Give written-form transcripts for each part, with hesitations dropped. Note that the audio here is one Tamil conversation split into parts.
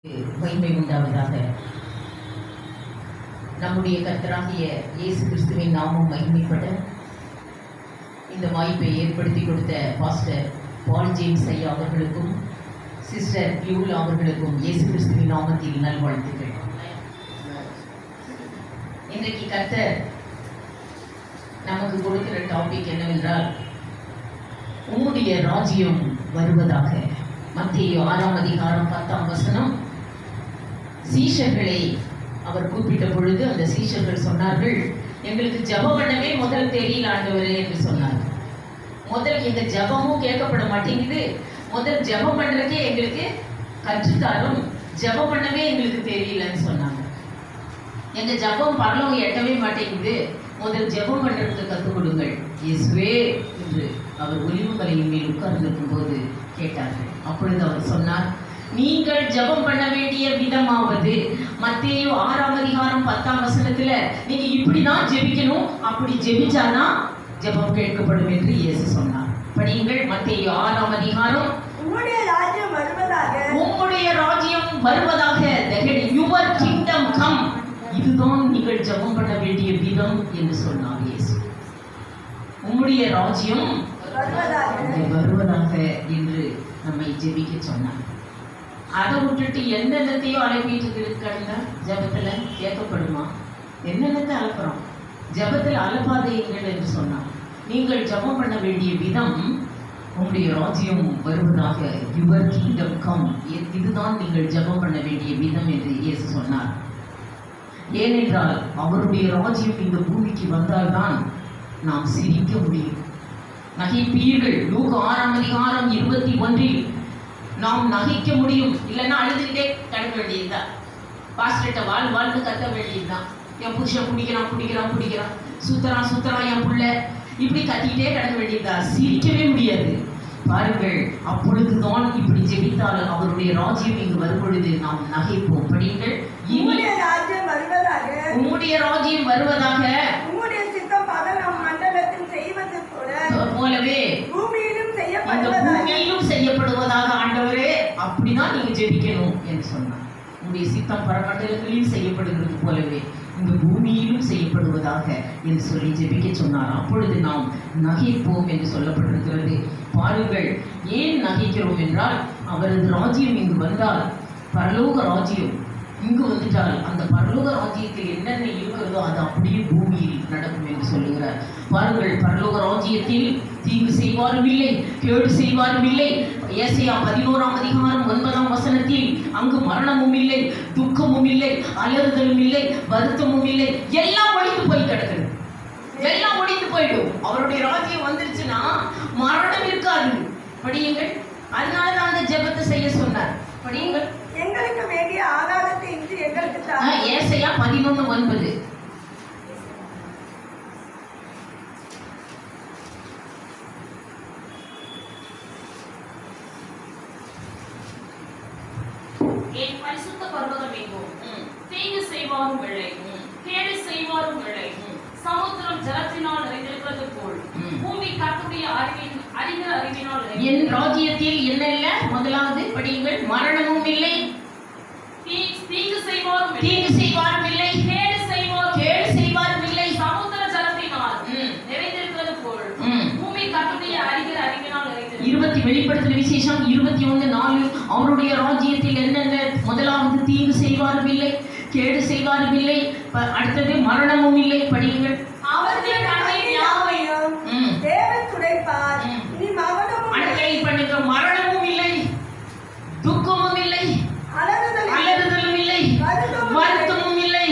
மகிமை உண்டாவதாக. நம்முடைய கர்த்தராகிய இயேசு கிறிஸ்துவின் நாமம் மகிமைப்பட இந்த வாய்ப்பை ஏற்படுத்தி கொடுத்த பாஸ்டர் பால் ஜேம்ஸ் ஐயா அவர்களுக்கும் சிஸ்டர் பியூலா அவர்களுக்கும் இயேசு கிறிஸ்துவின் நாமத்தில் நல்வாழ்த்துக்கள். இன்றைக்கு கர்த்தர் நமக்கு கொடுக்கிற டாபிக் என்னவென்றால், உம்முடைய ராஜ்யம் வருவதாக. மத்தேயு 6ஆம் அதிகாரம் 10ஆம் வசனம். சீஷர்களை அவர் கூப்பிட்ட பொழுது அந்த சீஷர்கள் சொன்னார்கள், எங்களுக்கு ஜெபம் பண்ணவே முதல் தெரியல ஆண்டவரே என்று சொன்னார். முதல் எங்க ஜெபமும் கேட்கப்பட மாட்டேங்குது, முதல் ஜெபம் பண்றதுக்கே எங்களுக்கு கற்றுத்தாரும், ஜெபம் பண்ணவே எங்களுக்கு தெரியலன்னு சொன்னாங்க. எங்க ஜெபம் பரலோகம் எட்டவே மாட்டேங்குது, முதல் ஜெபம் பண்றதுக்கு கற்றுக் கொடுங்கள் இயேசுவே என்று அவர் ஒலிவு மலையின் மேல் உட்கார்ந்திருக்கும் போது கேட்டார்கள். அப்பொழுது அவர் சொன்னார், நீங்கள் ஜெபம் பண்ண வேண்டிய விதமாவது மத்தேயு 6ஆம் அதிகாரம் 10ஆம் வசனத்துல நீங்க இப்படிதான் ஜெபிக்கணும், அப்படி ஜெபிச்சாதான் ஜெபம் கேட்கப்படும் என்று இயேசு சொன்னார். படியுங்கள், மத்தேயு 6ஆம் அதிகாரம். உம்முடைய ராஜ்யம் வருவதாக, உம்முடைய ராஜ்யம் வருவதாக, யுவர் கிங்டம் கம். இதுதான் நீங்கள் ஜெபம் பண்ண வேண்டிய விதம் என்று சொன்னார் இயேசு. உம்முடைய ராஜ்யம் வருவதாக என்று நம்மை ஜெபிக்க சொன்னார். அதை விட்டுட்டு என்னென்னத்தையோ அழைப்பிட்டு இருக்காங்க. ஜெபத்துல கேட்கப்படுமா? என்னென்னத்தை அழைக்கிறோம்? ஜெபத்தில் அழைப்பாதையுங்கள் என்று சொன்னார். நீங்கள் ஜெபம் பண்ண வேண்டிய விதம், உங்களுடைய ராஜ்யம் வருவதாக, யுவர் கிங்டம் கம். இதுதான் நீங்கள் ஜெபம் பண்ண வேண்டிய விதம் என்று இயேசு சொன்னார். ஏனென்றால் அவருடைய ராஜ்யம் இந்த பூமிக்கு வந்தால்தான் நாம் சிரிக்க முடியும். நகைப்பீர்கள். லூக்கா 6ஆம் அதிகாரம் 21 நாம் நகைக்க முடியும், இல்லைன்னா அழுதுகிட்டே கிடக்க வேண்டியதுதான். பாஸ்டர்கிட்ட வாழ்ந்து கத்த வேண்டியதுதான். என் புருஷன் பிடிக்கிறான், சுத்தரான் என் புள்ள, இப்படி கத்திக்கிட்டே கிடக்க வேண்டியதுதான். சிரிக்கவே முடியாது. பாருங்கள், அப்பொழுதுதான் இப்படி ஜெபித்தால் அவருடைய ராஜ்யம் இங்கு வரும்பொழுது நாம் நகைப்போம். படியுங்கள், உம்முடைய ராஜ்யம் வருவதாக, உம்முடைய ராஜ்யம் வருவதாக, உம்முடைய சித்தம் பரலோக மண்டலத்தில் செய்வது போலவே பூமியிலும் செய்யப்படுவதாக. ஆண்டவரே, அப்படிதான் நீங்க ஜெபிக்கணும் என்று சொன்னார். உங்களுடைய சித்தம் பரமண்டலத்திலும் செய்யப்படுகிறது போலவே இந்த பூமியிலும் செய்யப்படுவதாக என்று சொல்லி ஜெபிக்க சொன்னார். அப்பொழுது நாம் நகைப்போம் என்று சொல்லப்பட்டிருக்கிறது. பாருங்கள், ஏன் நகைக்கிறோம் என்றால், அவரது ராஜ்யம் இங்கு வந்தால், பரலோக ராஜ்யம் இங்கு வந்துட்டால், அந்த பரலோக ராஜ்யத்தில் என்னென்ன இருக்கிறதோ அது அப்படியே பூமியில் நடக்கும் என்று சொல்லுகிறார். பாருங்கள், பரலோக ராஜ்யத்தில் தீங்கு செய்வாரும் இல்லை, கேடு செய்வாரும் இல்லை. ஏசாயா 11ஆம் அதிகாரம் 9ஆம் வசனத்தில் அங்கு மரணமும் இல்லை, துக்கமும் இல்லை, அலறுதலும் இல்லை, வருத்தமும் இல்லை, எல்லாம் ஒழிந்து போய் கிடக்குது. எல்லாம் ஒழிந்து போயிடும். அவருடைய ராஜ்யம் வந்துருச்சுன்னா மரணம் இருக்காது. படியுங்கள், அதனாலதான் அந்த ஜெபத்தை செய்ய சொன்னார். படியுங்கள், எங்களுக்கு வேண்டிய ஆதாரத்தை இன்று எங்களுக்கு தாரும். ஏசாயா 11:9. என் பரிசுத்த பர்வதம் எங்கும் தீங்கு செய்வாரும் இல்லை, கேடு செய்வாரும் இல்லை. சமுத்திரம் ஜலத்தினால் நிறைந்திருக்கிறது போல் பூமி கர்த்தருடைய அறிகிற அறிவினால். என் ராஜ்யத்தில் என்ன இல்லை? முதலாவது படியுங்கள், மரணமும் இல்லை, தீங்கு செய்வாரும் இல்லை, கேடு செய்வாரும் இல்லை. சமுத்திர ஜலத்தினால் நிறைந்திருக்கிறது போல் பூமி கர்த்தருடைய அறிகிற அறிவினால் நிறைந்திருக்கிறது. 20 வெளிப்படுத்தின விசேஷம் 21:4. அவருடைய ராஜ்யத்தில் என்னென்ன? முதலாவது தீங்கு செய்வாரும் இல்லை, கேடு செய்வாரும் இல்லை, அடுத்தது மரணமும் இல்லை. படியுங்கள், அவருடைய கண்ணின் யாவையும் தேவன் துடைப்பார். இனி மரணமும் இல்லை, துக்கமும் இல்லை, அலறுதலும் இல்லை, வருத்தமும் இல்லை,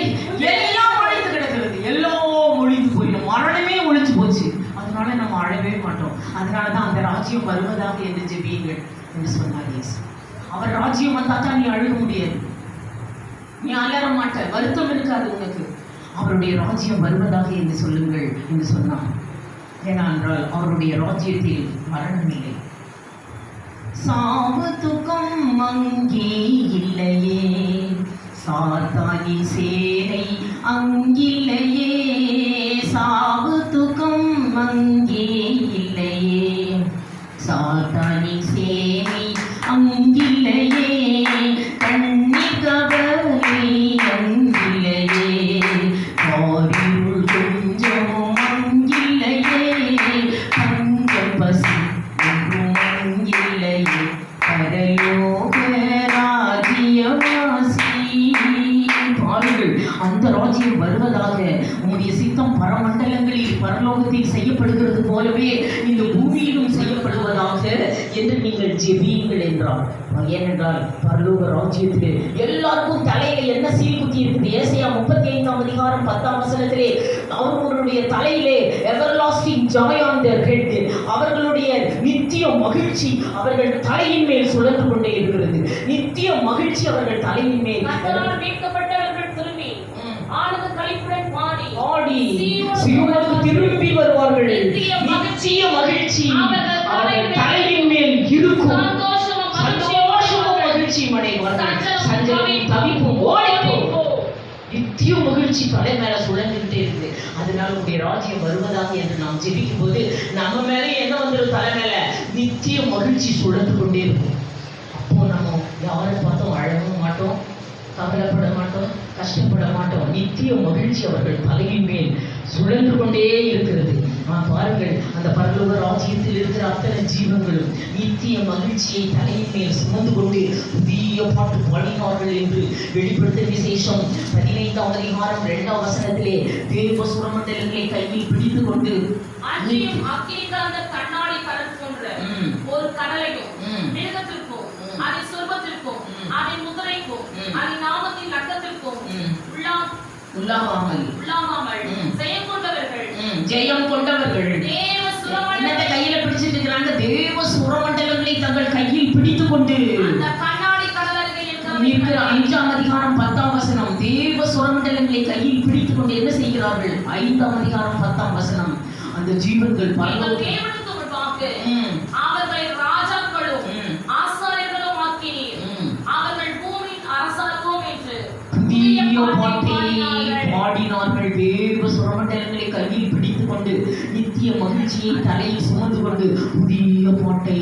எல்லாம் ஒழிந்து கிடக்கிறது. எல்லாம் ஒழிந்து போயிடும். மரணமே ஒழிஞ்சு போச்சு. அதனால நம்ம அழவே மாட்டோம். அதனாலதான் அந்த ராஜ்யம் வருவதாக என்று ஜெபியுங்கள் என்று சொன்னார் இயேசு. அவர் ராஜ்யம் வந்தா தான் நீ அழுக முடியாது, நீ அலற மாட்ட, வருத்தம் இருக்காது உனக்கு. அவருடைய ராஜ்யம் வருவதாக என்று சொல்லுங்கள் என்று சொன்னார். ஏனென்றால் அவருடைய ராஜ்யத்தில் மரணம் இல்லை, சாவு துக்கம் அங்கே இல்லையே, சாத்தானின் சேனை அங்கில்லையே, சாவு துக்கம் அங்கே இல்லையே, சாத்தானின் சேனை அங்கில்லையே, கண்ணீர் உம்முடைய சித்தம் பரமண்டலங்களில் பரலோகத்தில் செய்யப்படுகிறது போலவே இந்த பூமியிலும் செய்யப்படுவதாக என்று நீங்கள் ஜெபியுங்கள் என்றார். ஏனென்றால் பரலோக ராஜ்யத்திலே எல்லாருக்கும் தலையில என்ன சீல் குத்தி இருக்குது? ஏசாயா 35ஆம் அதிகாரம் 10ஆம் வசனத்திலே அவர்களுடைய தலையிலே everlasting Joy on their head, அவர்களுடைய நித்திய மகிழ்ச்சி அவர்கள் தலையின் மேல் சுழன்று கொண்டே இருக்கிறது. நித்திய மகிழ்ச்சி அவர்கள் தலையின் மேல். கர்த்தரால் மீட்கப்பட்டவர்கள் திரும்பி ஆனந்த களிப்புடன் பாடி சீயோனுக்கு திரும்பி வருவார்கள். நித்திய மகிழ்ச்சி அவர்கள் தலையின் மேல் இருக்கும். சந்தோஷமும் மகிழ்ச்சியும் அடைவார்கள். சஞ்சலமும் தவிப்பும் ஓடிப்போம். நித்திய மகிழ்ச்சி தலை மேல சுழந்துகிட்டே இருக்குது. அதனால உடைய ராஜ்யம் வருவதாக என்று நாம் ஜெபிக்கும் போது நம்ம மேல என்ன வந்துடும்? தலை மேல நித்திய மகிழ்ச்சி சுழந்து கொண்டே இருக்கும். அப்போ நம்ம யாரை பார்த்தோம் அழவும் மாட்டோம், கவலைப்பட மாட்டோம், கஷ்டப்பட மாட்டோம். நித்திய மகிழ்ச்சி அவர்கள் தலையின் மேல் சுழன்று கொண்டே இருக்கிறது. பாருங்கள், அந்த பரலோக ராஜ்யத்தில் இருக்கிற அத்தனை ஜீவங்களும் நித்திய மகிழ்ச்சியை தலையின் மேல் சுமந்து கொண்டு புதிய பாட்டு பாடினார்கள் என்று வெளிப்படுத்த விசேஷம் 15ஆம் அதிகாரம் 2ஆம் வசனத்திலே தேவ சுரமண்டலங்களை கையில் பிடித்து கொண்டு கண்ணாடி கடல் போன்ற ஒரு கடலையும் மிருகத்திற்கும் அதை சொர்பத்திற்கும் அதை முதிரைக்கும் அதை நாமத்தின் நட்டத்திற்கும் உள்ளாகாமல் ஜெயம் கொண்டவர்கள் தேவ சுரமண்டலத்தை கையில பிடிச்சிட்டு இருக்கிறாங்க. தேவ சுரமண்டலங்களை தங்கள் கையில் பிடித்துக் கொண்டு அந்த கண்ணாடி கடல் அருகே இருக்கிற 5ஆம் அதிகாரம் 10ஆம் வசனம் தேவ சுரமண்டலங்களை கையில் பிடித்துக் கொண்டு என்ன செய்கிறார்கள்? 5ஆம் அதிகாரம் 10ஆம் வசனம் அந்த ஜீவன்கள் தேவனுக்கு முன்பாக அவர்களை ராஜாக்களும் ஆசாரியர்களும் ஆக்கினீர், அவர்கள் பூமியின் அரசாக்குவோம் என்று புதிய பாட்டை பாடினார்கள். தேவ சுரமண்டலங்களை கையில் பிடித்துக் கொண்டு நித்திய மகிழ்ச்சியை தலையில் சுமந்து கொண்டு புதிய பாட்டை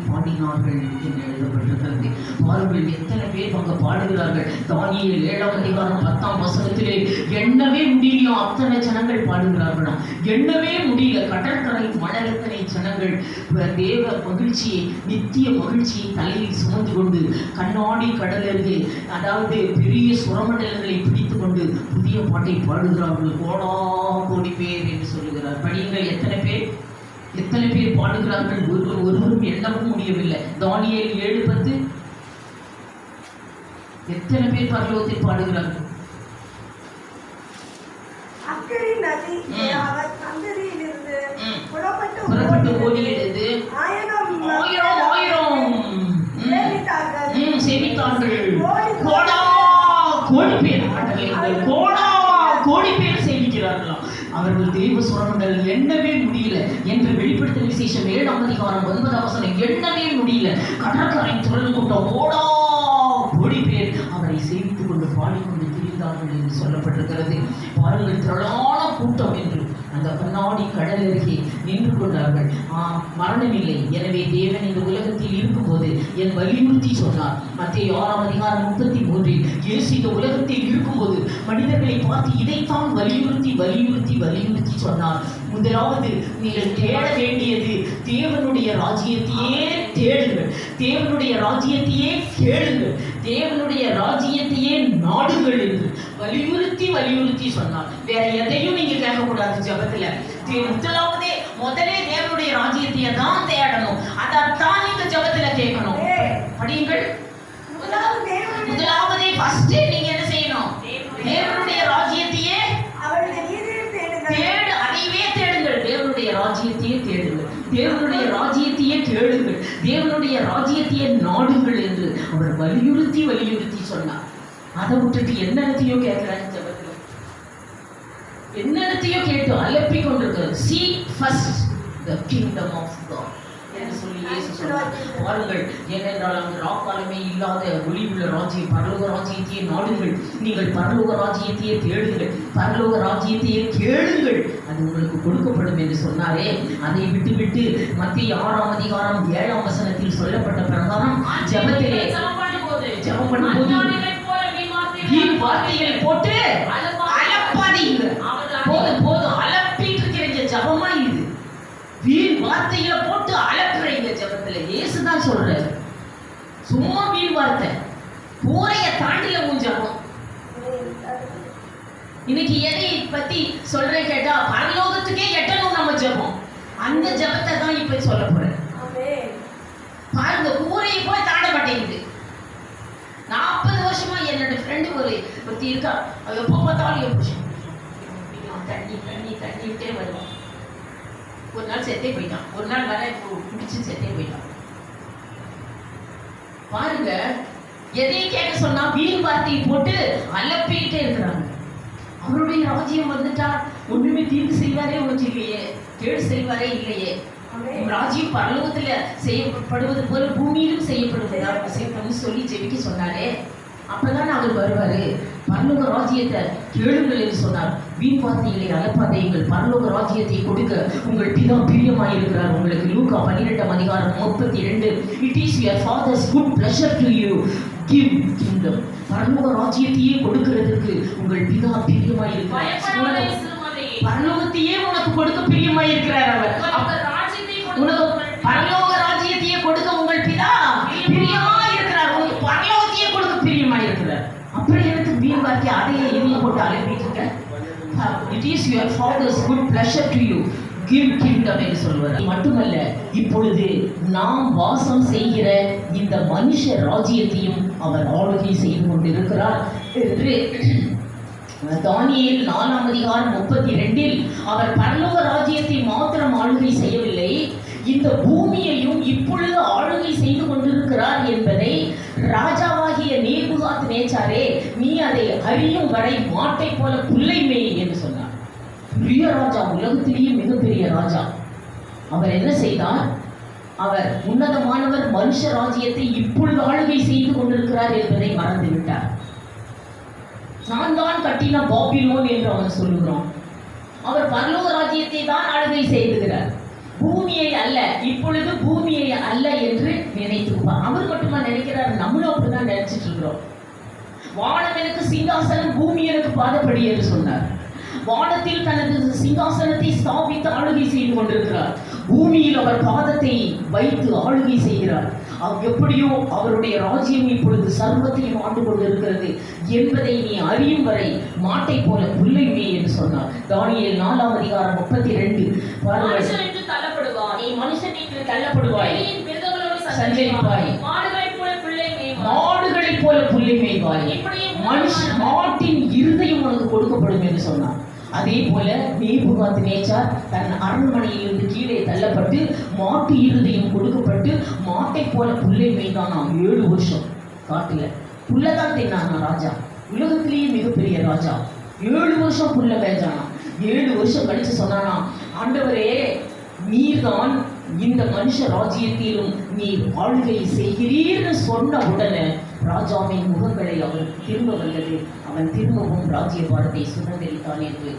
பாடினார்கள் என்று எழுதப்பட்டிருக்கிறது. பாருங்கள், எத்தனை பேர் அங்க பாடுகிறார்கள். தானியேல் 7ஆம் அதிகாரம் 10ஆம் வசனத்திலே எண்ணவே முடியல, அத்தனை ஜனங்கள் பாடுகிறார்களாம். எண்ணவே முடியல, கடற்கரை மணலத்தனை ஜனங்கள் தேவ மகிழ்ச்சியை நித்திய மகிழ்ச்சியை தலையில் சுமந்து கொண்டு கண்ணாடி கடல் அருகே, அதாவது பெரிய சுரமண்டலங்களை பிடித்துக் கொண்டு புதிய பாட்டை பாடுகிறார்கள். கோடா கோடி பேர் என்று சொல்லுகிறார். படியுங்கள், எத்தனை பேர் பாடுகிறார்கள்? ஒருவரும் எண்ணவும் முடியவில்லை. தானியேல் 7:10 எத்தனை பேர் பரலோகத்தில் பாடுகிறார்கள்? அக்கறை நதி அவர் சந்ததியிலிருந்து புறப்பட்டு ஓடியது. ஆயிரம் சேவித்தார்கள். கோடி பேர் சேவிக்கிறார்களாம். அவர்கள் தேவ சுரமண்டலம் எண்ணவே முடியல என்று வெளிப்படுத்த விசேஷம் 7ஆம் அதிகாரம் 9ஆம் வசனம் எண்ணவே முடியல. கடற்கரை துறந்து கூட்டம் கோடி பேர் அவரை சேவித்துக் கொண்டு பாடிக்கொண்டு திரிந்தார்கள் என்று சொல்லப்பட்டிருக்கிறது. பாருங்கள், திரளான கூட்டம் என்று அந்த கண்ணாடி கடல் அருகே நின்று கொண்டார்கள். மரணமில்லை, எனவே தேவன் இந்த உலகத்தில் இருக்கும்போது என் வலியுறுத்தி சொன்னார். மத்தேயு 6ஆம் அதிகாரம் 33 இயேசு இந்த உலகத்தில் இருக்கும்போது மனிதர்களை பார்த்து இதைத்தான் வலியுறுத்தி சொன்னார். முதலாவது, நீங்கள் தேட வேண்டியது தேவனுடைய ராஜ்யத்தையே தேடுங்கள், தேவனுடைய ராஜ்யத்தையே கேளுங்கள், தேவனுடைய ராஜ்யத்தையே நாடுங்கள் என்று வலியுறுத்தி சொன்னார். வேற எதையும் நீங்க கேட்கக்கூடாது ஜபத்துல. முதலே தேவனுடைய ராஜ்யத்தையே தான் தேடணும். அதான் நீங்க ஜபத்துல கேட்கணும். படியுங்கள். முதலாவதே ஃபர்ஸ்ட் நீங்க என்ன செய்யணும்? தேவனுடைய ராஜ்யத்தையே தேடு, அதைவே தேடுங்கள். தேவனுடைய ராஜ்யத்தையே தேடுங்கள், தேவனுடைய ராஜ்யத்தையே கேளுங்கள், தேவனுடைய ராஜ்யத்தையே நாடுங்கள் என்று அவர் வலியுறுத்தி சொன்னார். அதை விட்டுட்டு என்னத்தையோ கேட்கிறாங்க ஜபத்துல, என்னத்தையோ கேட்டு அலப்பி கொண்டிருக்கிறது. Seek first the kingdom of God என்று சொல்லி இயேசு சொன்னார். பாருங்கள், ஏனென்றால் அந்த ராக்காலமே இல்லாத ஒளி உள்ள ராஜ்யம் பரலோக ராஜ்யத்தையே நாடுங்கள், நீங்கள் பரலோக ராஜ்யத்தையே தேடுங்கள், பரலோக ராஜ்யத்தையே கேளுங்கள், அது உங்களுக்கு கொடுக்கப்படும் என்று சொன்னாரே. அதை விட்டு மத்தேயு 6ஆம் அதிகாரம் 7ஆம் வசனத்தில் சொல்லப்பட்ட பிரகாரம் ஜெபத்திலே ஜெபம் பண்ணும்போது வீண் வார்த்தைகளை போட்டு அலப்பாதீங்க. போதும் அலப்பிட்டு இருக்கிற ஜபமா இது. வீண் வார்த்தைகளை போட்டு அலப்புறீங்க ஜபத்துல. இயேசுதான் சொல்றாரு, சும்மா வீண் வார்த்தை பூரைய தாண்டில உன் ஜபம். இன்னைக்கு எதை பத்தி சொல்றேன் கேட்டா, பரலோகத்துக்கே எட்டணும் நம்ம ஜெபம். அந்த ஜெபத்தை தான் இப்ப சொல்ல போறேன். ஆமென். பாருங்க, கூரையை போய் தாண்ட மாட்டேங்குது. 40 வருஷமா என்னோட ஃப்ரெண்டு ஒருத்தி இருக்கா. அவ எப்போ பார்த்தாலும் எப்படி தண்ணி தண்ணி தண்ணிட்டே வருவான். ஒரு நாள் செத்தே போயிட்டான். ஒரு நாள் வர முடிச்சு செத்தே போயிட்டான். பாருங்க, எதையும் கேட்க சொன்னா வீண் வார்த்தையை போட்டு அலப்பிட்டே இருக்கிறாங்க. அவருடைய ராஜ்யம் வந்துட்டா ஒண்ணுமே தீர்வு செய்வாரே ஒன்று இல்லையே, கேடு செய்வாரே இல்லையே. ராஜ்யம் பரலோகத்துல செய்யப்படுவது போல பூமியிலும் செய்யப்படுவதா செய்யப்படும் சொல்லி ஜெபிக்க சொன்னாரே. அப்பதான் அவர் வருவாரு. பரலோக ராஜ்யத்தை கேளுங்கள் என்று சொன்னார். வீண் வார்த்தைகளை அலப்பாதையுங்கள், பரலோக ராஜ்யத்தை கொடுக்க உங்கள் பிதா பிரியமாயிருக்கிறார். உங்களுக்கு லூக்கா 12:32. It is your father's good pleasure to you give kingdom. பரலோக ராஜ்யத்தையே கொடுக்கிறதுக்கு உங்கள் பிதா பிரியமாயிருக்கிறார். பயப்படாதே சிறுமதியே, பரலோகத்தையே உனக்கு கொடுக்க பிரியமாயிருக்கிறார் அவர். உனக்கு ராஜ்யத்தை உனக்கு கொடுக்க பரலோக ராஜ்யத்தையே கொடுக்க உங்கள் பிதா பிரியமாயிருக்கிறார். உங்களுக்கு பரலோகத்தையே கொடுக்க பிரியமாயிருக்கிறார். அப்புறம் எனக்கு வீண் வார்த்தை அதையே இதையும் போட்டு அழைப்பிட்டு இருக்கேன். It is your father's good pleasure to you give kingdom என்று சொல்வார். மட்டுமல்ல, இப்பொழுது நாம் வாசம் செய்கிற இந்த மனுஷ ராஜ்யத்தையும் அவர் ஆளுகை செய்து கொண்டிருக்கிறார் என்று தானியேல் 4:32 அவர் பரலோக ராஜ்யத்தை மாத்திரம் ஆளுகை செய்யவில்லை, இந்த பூமியையும் இப்பொழுது ஆளுகை செய்து கொண்டிருக்கிறார் என்பதை ராஜாவாகிய நேபுகாத்நேச்சாரே, நீ அதை அறியும் வரை மாட்டை போல புல்லை மேய் என்று சொன்னார். பெரிய ராஜா, உலகத்திலேயே மிகப்பெரிய ராஜா. அவர் என்ன செய்தார்? அவர் உன்னதமானவர், மனுஷ ராஜ்யத்தை இப்பொழுது ஆளுகை செய்து கொண்டிருக்கிறார் என்பதை மறந்து விட்டார். நான் தான் கட்டின பாபிலோன் என்று அவன் சொல்லுகிறான். அவர் பரலோக ராஜ்யத்தை தான் ஆளுகை செய்துகிறார், பூமியை அல்ல. இப்பொழுது பூமியை அல்ல என்று நினைத்துப்பார். அவர் மட்டுமா நினைக்கிறார்? நம்மளும் அப்படிதான் நினைச்சிட்டு இருக்கிறோம். வானம் எனக்கு சிங்காசனம், பூமி எனக்கு பாதப்படி என்று சொன்னார். வானத்தில் தனது சிங்காசனத்தை ஸ்தாபித்து ஆளுகை செய்து கொண்டிருக்கிறார். பூமியில் அவர் பாதத்தை வைத்து ஆளுகை செய்கிறார். எப்படியோ அவருடைய ராஜ்யம் இப்பொழுது சர்வத்தையும் ஆண்டு கொண்டிருக்கிறது என்பதை நீ அறியும் வரை மாட்டை போல புல்லை மேய் என்று சொன்னார். தானியேல் 4:32. மனுஷன் என்று தள்ளப்படுவார், நீ மனுஷன் என்று தள்ளப்படுவாய், வெளியின் மிருகங்களோடு சஞ்சரிப்பாய், மாடுகளைப் போல புல்லை மேய்வாய், மாடுகளைப் போல புல்லை மேய்வாய். இப்படியே மாட்டின் இருதயம் உனக்கு கொடுக்கப்படும் என்று சொன்னார். அதே போல நேபுகாத்நேச்சார் தன் அரண்மனையிலிருந்து கீழே தள்ளப்பட்டு மாட்டு இருதயம் கொடுக்கப்பட்டு மாட்டை போல புல்லை மேய்தானாம் 7 வருஷம். காட்டுல புல்லதான் தின்னானா ராஜா, உலகத்திலேயே மிகப்பெரிய ராஜா. 7 வருஷம் புல்ல மேய்ச்சானா. 7 வருஷம் கழிச்சு சொன்னானா, ஆண்டவரே, நீர்தான் இந்த மனுஷ ராஜ்யத்திலும் நீர் ஆளுகை செய்கிறீர்னு சொன்ன உடனே ராஜாவின் முகங்களை அவன் திரும்ப வந்தது. அவன் திரும்பவும் ராஜ்ய பாரத்தை சுதந்திரித்தான் என்று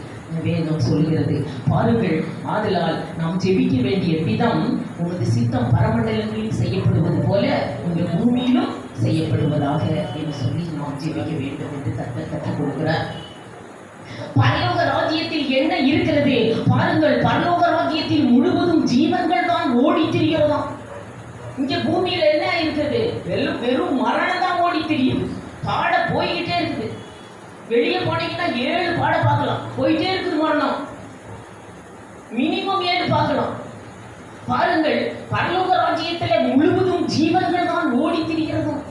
வேதம் சொல்கிறது. பாருங்கள், ஆதலால் நாம் ஜெபிக்க வேண்டிய விதம், உமது சித்தம் பரமண்டலங்களில் செய்யப்படுவது போல உங்கள் பூமியிலும் செய்யப்படுவதாக என்று சொல்லி நாம் ஜெபிக்க வேண்டும் என்று கற்றுக் கொடுக்கிறார். பரலோக ராஜ்யத்தில் என்ன இருக்கிறது பாருங்கள். பரலோக ராஜ்யத்தில் முழுவதும் ஜீவன்கள் தான் ஓடி திரிகிறதாம். இங்க பூமியில என்ன இருக்குது? வெறும் மரணம் தான் ஓடி திரியுது. பாட போய்கிட்டே இருக்குது. வெளியே போனீங்கன்னா 7 பாட பார்க்கலாம். போயிட்டே இருக்குது மரணம். மினிமம் 7 பார்க்கலாம். பாருங்கள், பரலோக ராஜ்யத்துல முழுவதும் ஜீவன்கள் தான் ஓடி திரிகிறதாம்.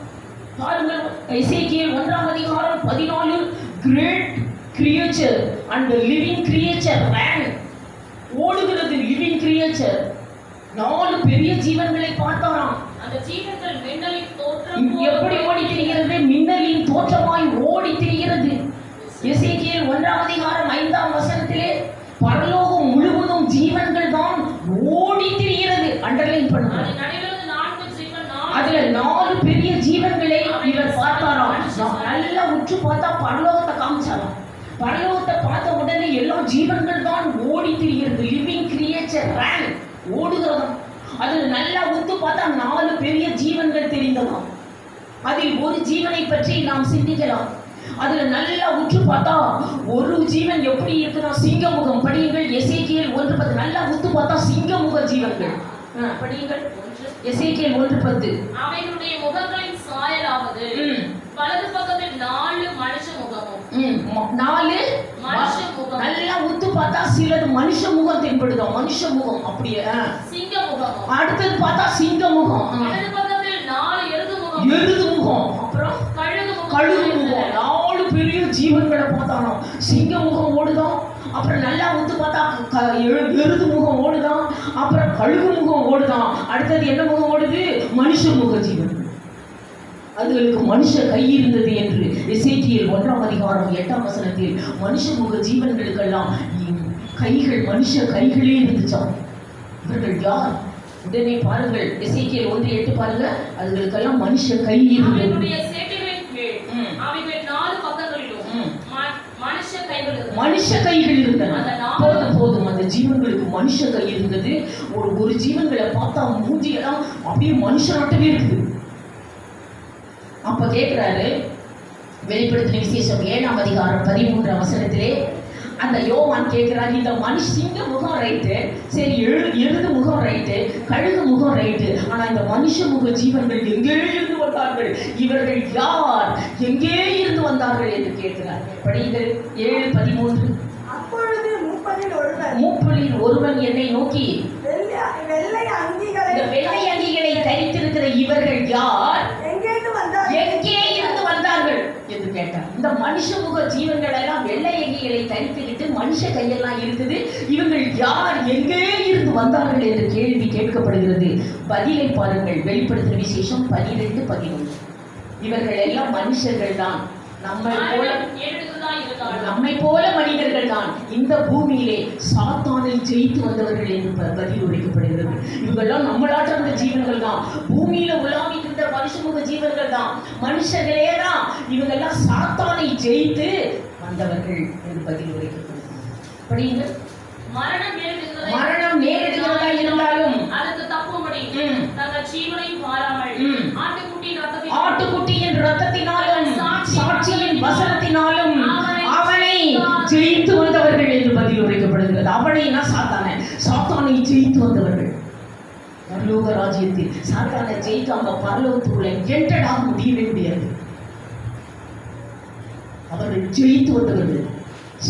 பாருங்கள், எசேக்கியேல் 1:14 great creature and the living creature ran. ஓடுகிறது living creature. 4 பெரிய ஜீவன்களை பார்த்தாராம். அந்த ஜீவன்கள் மின்னலின் தோற்றம் எப்படி ஓடி திரிகிறது? மின்னலின் தோற்றமாய் ஓடி திரிகிறது. எசேக்கியேல் 1:5 பரலோகம் முழுவதும் ஜீவன்கள் தான் ஓடி திரிகிறது. அண்டர்லைன் பண்ணுங்க. அதுல 4 பெரிய ஜீவன்களை இவர் பார்த்தாராம். நல்லா உற்று பார்த்தா பரலோகத்தை காமிச்சாராம். பரலோகத்தை பார்த்த உடனே எல்லா ஜீவன்கள் தான் ஓடி திரிகிறது. லிவிங் கிரியேச்சர் ரன், ஓடுகிறதாம். அதுல நல்லா உத்து பார்த்தா 4 பெரிய ஜீவன்கள் தெரிந்ததாம். அதில் ஒரு ஜீவனை பற்றி நாம் சிந்திக்கலாம். அதுல நல்லா உற்று பார்த்தா ஒரு ஜீவன் எப்படி இருக்குன்னா சிங்கமுகம். படியுங்கள் எசேக்கியேல் 1:10. நல்லா உத்து பார்த்தா சிங்கமுக ஜீவன்கள். படியுங்கள் எசேக்கியேல் 1:10. அவைகளுடைய முகங்களின் சாயலாவது வலது பக்கத்தில் 4 மனுஷ முகமும் 4 மனுஷ முகம். நல்லா உத்து பார்த்தா சிலது மனுஷ முகம் தென்படுதான். மனுஷ முகம் அப்படியே. சிங்க முகம். அடுத்தது பார்த்தா சிங்க முகம். இடது பக்கத்தில் 4 எருது முகம். எருது முகம். அப்புறம் கழுகு முகம். கழுகு முகம். 4 பெரிய ஜீவன்களை பார்த்தானோ. சிங்க முகம் ஓடுதான். அப்புறம் நல்லா உத்து பார்த்தா எருது முகம் ஓடுதான். அப்புறம் கழுகு முகம் ஓடுதான். அடுத்தது என்ன முகம் ஓடுது? மனுஷ முக ஜீவன். அதுகளுக்கு மனுஷ கை இருந்தது என்று எசேக்கியேல் 1ஆம் அதிகாரம் 8ஆம் வசனத்தில் மனுஷ முக ஜீவன்களுக்கெல்லாம் கைகள் மனுஷ கைகளே இருந்துச்சாம். இவர்கள் யார்? உடனே பாருங்கள், எசேக்கியேல் 1:8 பாருங்க. அதுகளுக்கெல்லாம் மனுஷ கை இருந்தது. அவர்களுடைய சேட்டைகளின் கீழ் அவைகள் 4 பக்கங்களிலும் மனுஷ கைகள் இருந்தது. மனுஷ கைகள் இருந்தன. போதும் அந்த ஜீவன்களுக்கு மனுஷ கை இருந்தது. ஒரு ஜீவன்களை பார்த்தா மூஞ்சி எல்லாம் அப்படியே மனுஷனாட்டவே இருக்குது. அப்ப கேட்கிறாரு வெளிப்படுத்தின விசேஷம் 7ஆம் அதிகாரம் 13ஆம் வசனத்திலே அந்த யோவான் கேட்கிறார், இந்த மனுஷங்க முகம் ரைட்டு, சரி எருது முகம் ரைட்டு, கழுகு முகம் ரைட்டு, ஆனா இந்த மனுஷ முக ஜீவன்கள் எங்கே இருந்து வந்தார்கள்? இவர்கள் யார்? எங்கே இருந்து வந்தார்கள் என்று கேட்கிறார். படிங்கள் 7:13. அப்பொழுது மூப்பரில் ஒருவன் என்னை நோக்கி, வெள்ளை அங்கிகளை தரித்திருக்கிற இவர்கள் யார்? எங்கே இருந்து வந்தார்கள் என்று கேட்டார். இந்த மனுஷ முக ஜீவன்கள் எல்லாம் வெள்ளை அங்கிகளை தரித்துக்கிட்டு மனுஷ கையெல்லாம் இருக்குது. இவங்கள் யார்? எங்கே இருந்து வந்தார்கள் என்று கேள்வி கேட்கப்படுகிறது. பதிலை பாருங்கள். வெளிப்படுத்தின விசேஷம் 12:11. இவர்கள் எல்லாம் மனுஷர்கள் தான். நம்மை போல மனிதர்கள் தான். இந்த பூமியிலே சாத்தானை ஜெயித்து வந்தவர்கள் என்று பதில் உரைக்கப்படுகிறது. இவங்கெல்லாம் நம்மளாட்ட அந்த ஜீவன்கள் தான். பூமியில உலாவிட்டு இருந்த மனுஷமுக ஜீவன்கள் தான், மனுஷர்களே தான். இவங்கெல்லாம் சாத்தானை ஜெயித்து வந்தவர்கள் என்று பதில் உரைக்கப்படுகிறது. படியுங்கள். மரணம் நேரடியாக இருந்தாலும் அதற்கு தப்பும்படி தங்கள் ஜீவனை பாராமல் ஆட்டுக்குட்டியின் ரத்தத்தினாலும் சாட்சியின் வசனத்தினாலும் அவனை ஜெயித்து வந்தவர்கள் என்று பதில் உரைக்கப்படுகிறது. அவனைனா சாத்தானை ஜெயித்து வந்தவர்கள். பரலோக ராஜ்யத்தில் சாத்தானை ஜெயிக்காம பரலோகத்துக்குள்ள என்டர் ஆக முடியவே முடியாது. அவர்கள் ஜெயித்து வந்தவர்கள்,